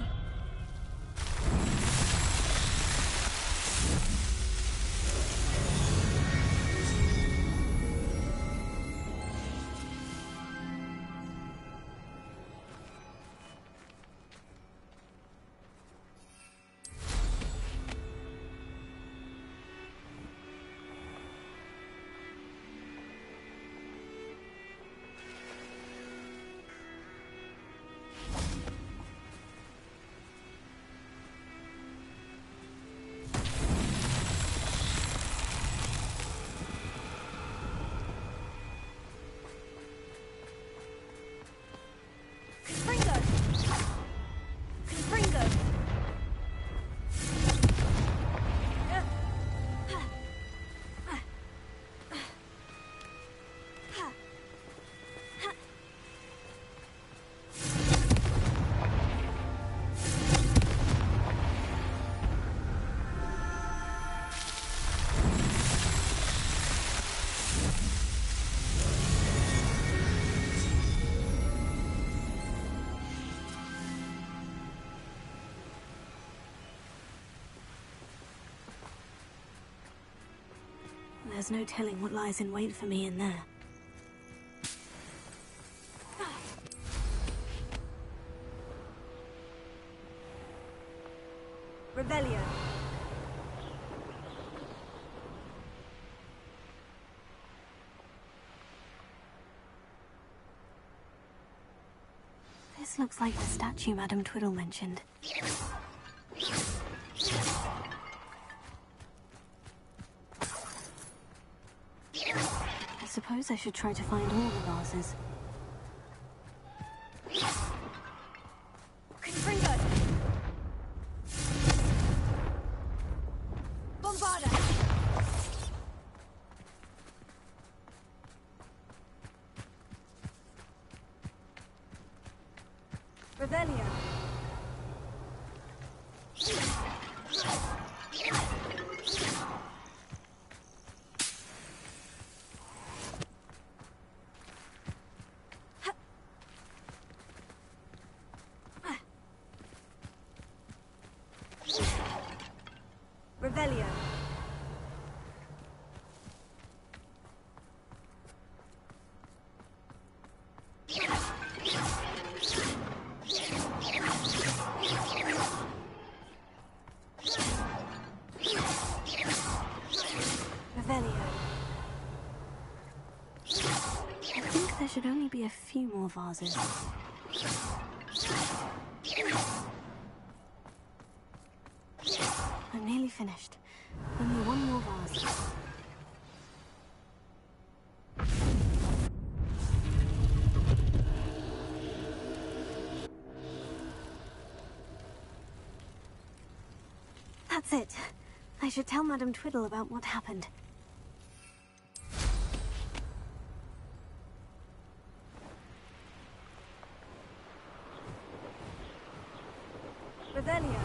There's no telling what lies in wait for me in there. Revelio. This looks like the statue Madame Twiddle mentioned. I suppose I should try to find all the vases. Confringo! Bombarda! Revelio! Revelio. Revelio. I think there should only be a few more vases. I'm nearly finished. Only one more vase. That's it. I should tell Madame Twiddle about what happened. Revelio.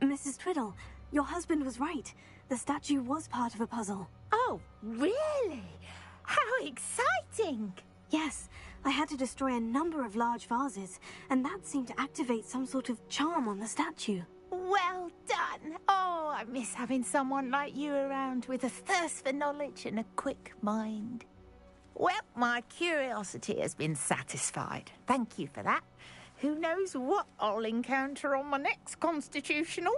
Mrs. Twiddle, your husband was right. The statue was part of a puzzle. Oh, really? How exciting! Yes, I had to destroy a number of large vases, and that seemed to activate some sort of charm on the statue. Well done! Oh, I miss having someone like you around with a thirst for knowledge and a quick mind. Well, my curiosity has been satisfied. Thank you for that. Who knows what I'll encounter on my next constitutional?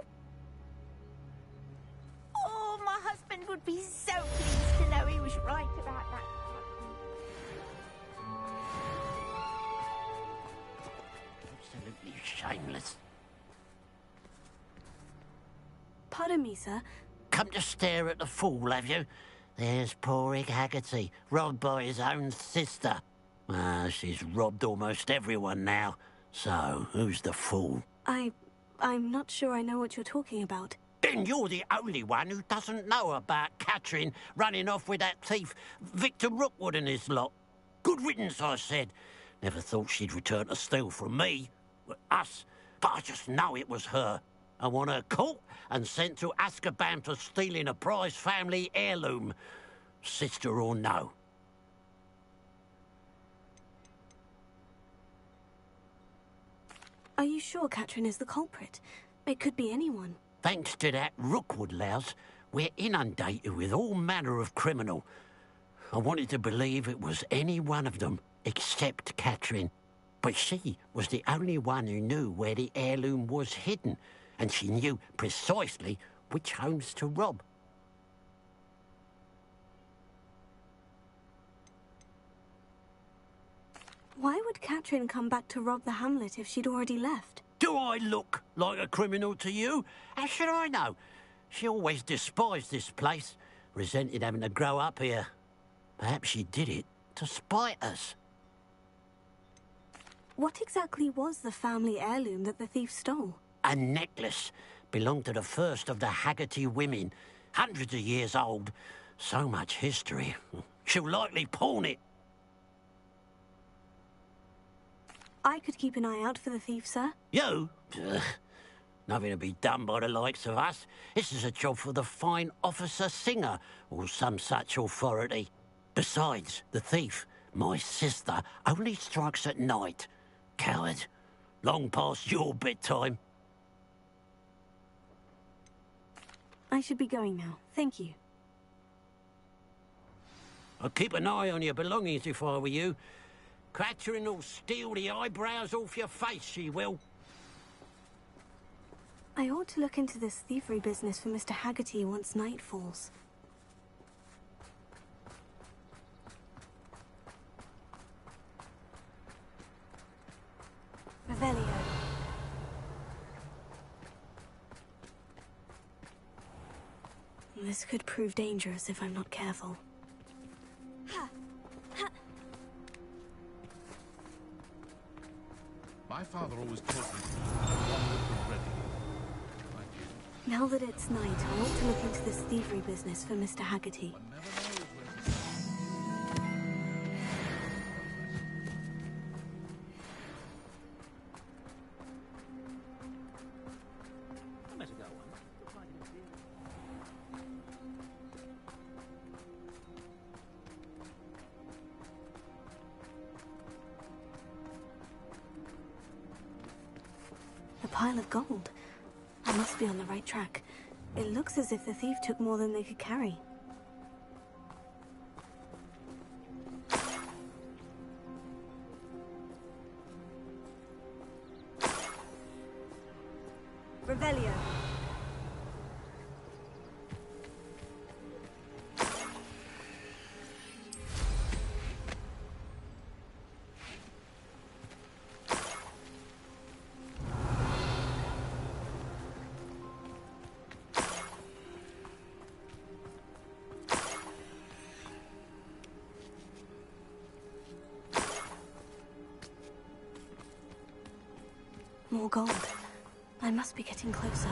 Oh, my husband would be so pleased to know he was right about that. Absolutely shameless. Pardon me, sir. Come to stare at the fool, have you? There's poor Ig Haggerty, robbed by his own sister. She's robbed almost everyone now. So, who's the fool? I'm not sure I know what you're talking about. Then you're the only one who doesn't know about Catherine running off with that thief, Victor Rookwood and his lot. Good riddance, I said. Never thought she'd return to steal from me. Us. But I just know it was her. I want her caught and sent to Azkaban for stealing a prize family heirloom. Sister or no. Are you sure Catherine is the culprit? It could be anyone. Thanks to that Rookwood louse, we're inundated with all manner of criminal. I wanted to believe it was any one of them, except Catherine. But she was the only one who knew where the heirloom was hidden, and she knew precisely which homes to rob. Why would Catherine come back to rob the hamlet if she'd already left? Do I look like a criminal to you? How should I know? She always despised this place, resented having to grow up here. Perhaps she did it to spite us. What exactly was the family heirloom that the thief stole? A necklace belonged to the first of the Haggerty women. Hundreds of years old. So much history. She'll likely pawn it. I could keep an eye out for the thief, sir. You? Ugh. Nothing to be done by the likes of us. This is a job for the fine officer Singer, or some such authority. Besides, the thief, my sister, only strikes at night. Coward. Long past your bedtime. I should be going now. Thank you. I'd keep an eye on your belongings if I were you. Catherine will steal the eyebrows off your face, she will. I ought to look into this thievery business for Mr. Haggerty once night falls. Revelio. This could prove dangerous if I'm not careful. My father always taught me to have one weapon ready. Like you. Now that it's night, I ought to look into this thievery business for Mr. Haggerty. A pile of gold. I must be on the right track. It looks as if the thief took more than they could carry. Revelio. More gold. I must be getting closer.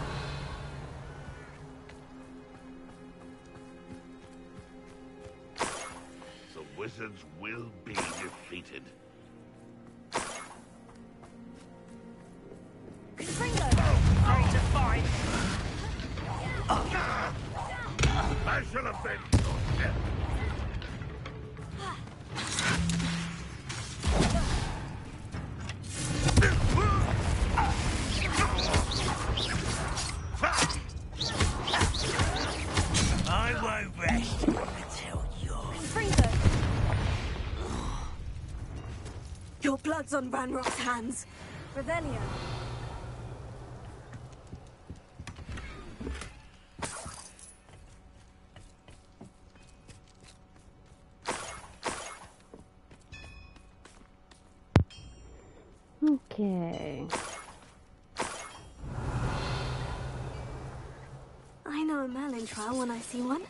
The wizards will be defeated. Sorry to fight. I shall have been your death. I won't rest until you're... Your blood's on Ranrock's hands. Revelio. Okay. I know a Merlin trial when I see one.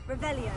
Revelio.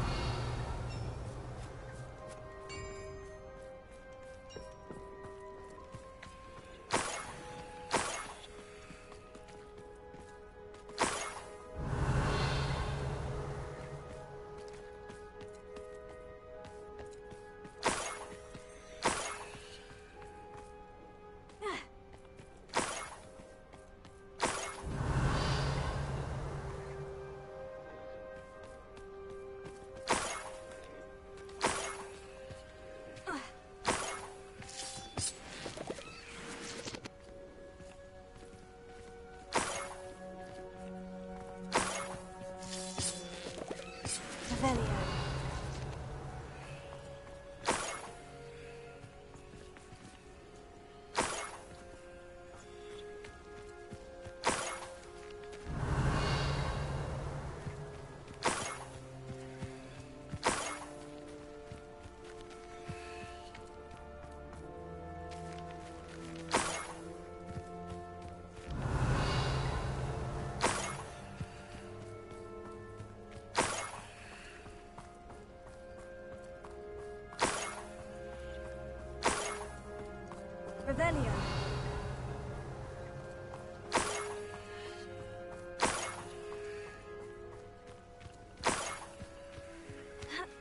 Revelio.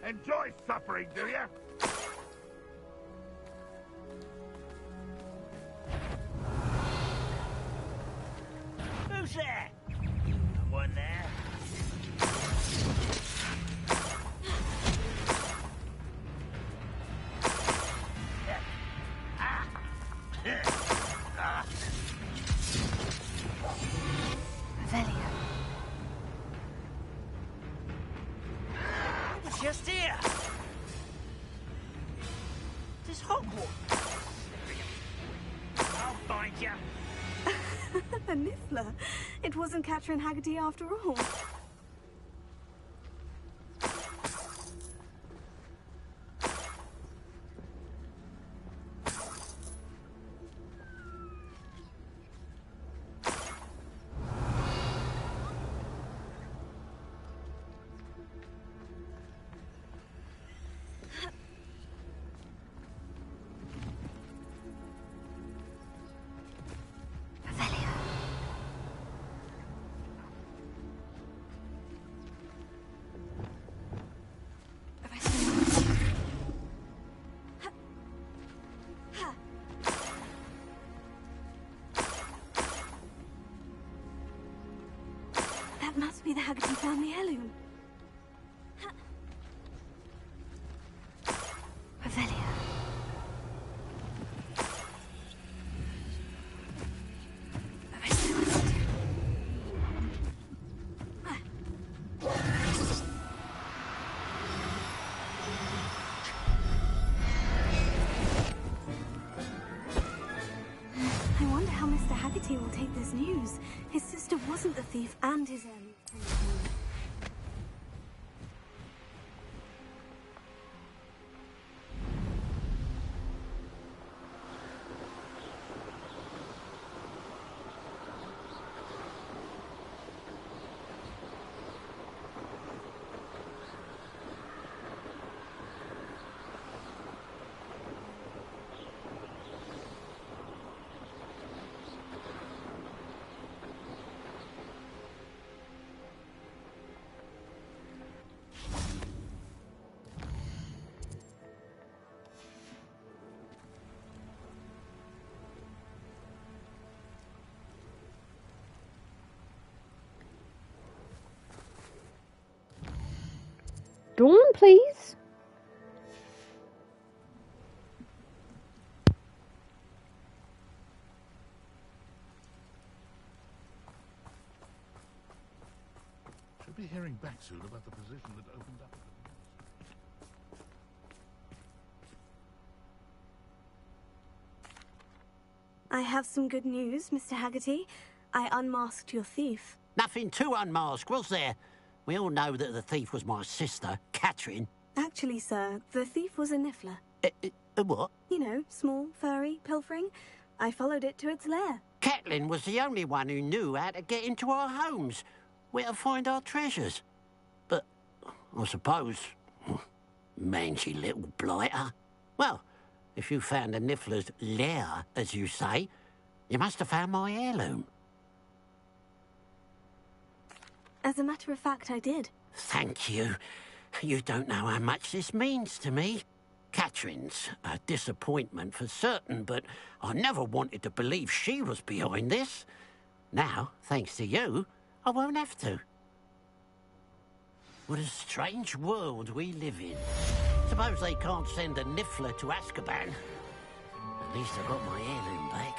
Enjoy suffering, do you? Who's there? Someone there? Revelio. It's just here. This Hogwarts. I'll find you. A Niffler. It wasn't Catherine Haggerty after all. That must be the Haggerty family heirloom. Revelio. I wonder how Mr. Haggerty will take this news. His sister wasn't the thief and his heirloom. Dawn, please. Should be hearing back soon about the position that opened up. I have some good news, Mr. Haggerty. I unmasked your thief. Nothing to unmask, was there? We all know that the thief was my sister, Catherine. Actually, sir, the thief was a Niffler. A what? You know, small, furry, pilfering. I followed it to its lair. Catelyn was the only one who knew how to get into our homes, where to find our treasures. But I suppose, mangy little blighter. Well, if you found the Niffler's lair, as you say, you must have found my heirloom. As a matter of fact, I did. Thank you. You don't know how much this means to me. Catherine's a disappointment for certain, but I never wanted to believe she was behind this. Now, thanks to you, I won't have to. What a strange world we live in. Suppose they can't send a Niffler to Azkaban. At least I got my heirloom back.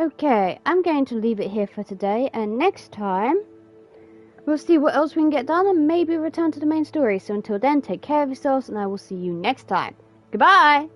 Okay, I'm going to leave it here for today, and next time we'll see what else we can get done and maybe return to the main story. So until then, take care of yourselves, and I will see you next time. Goodbye!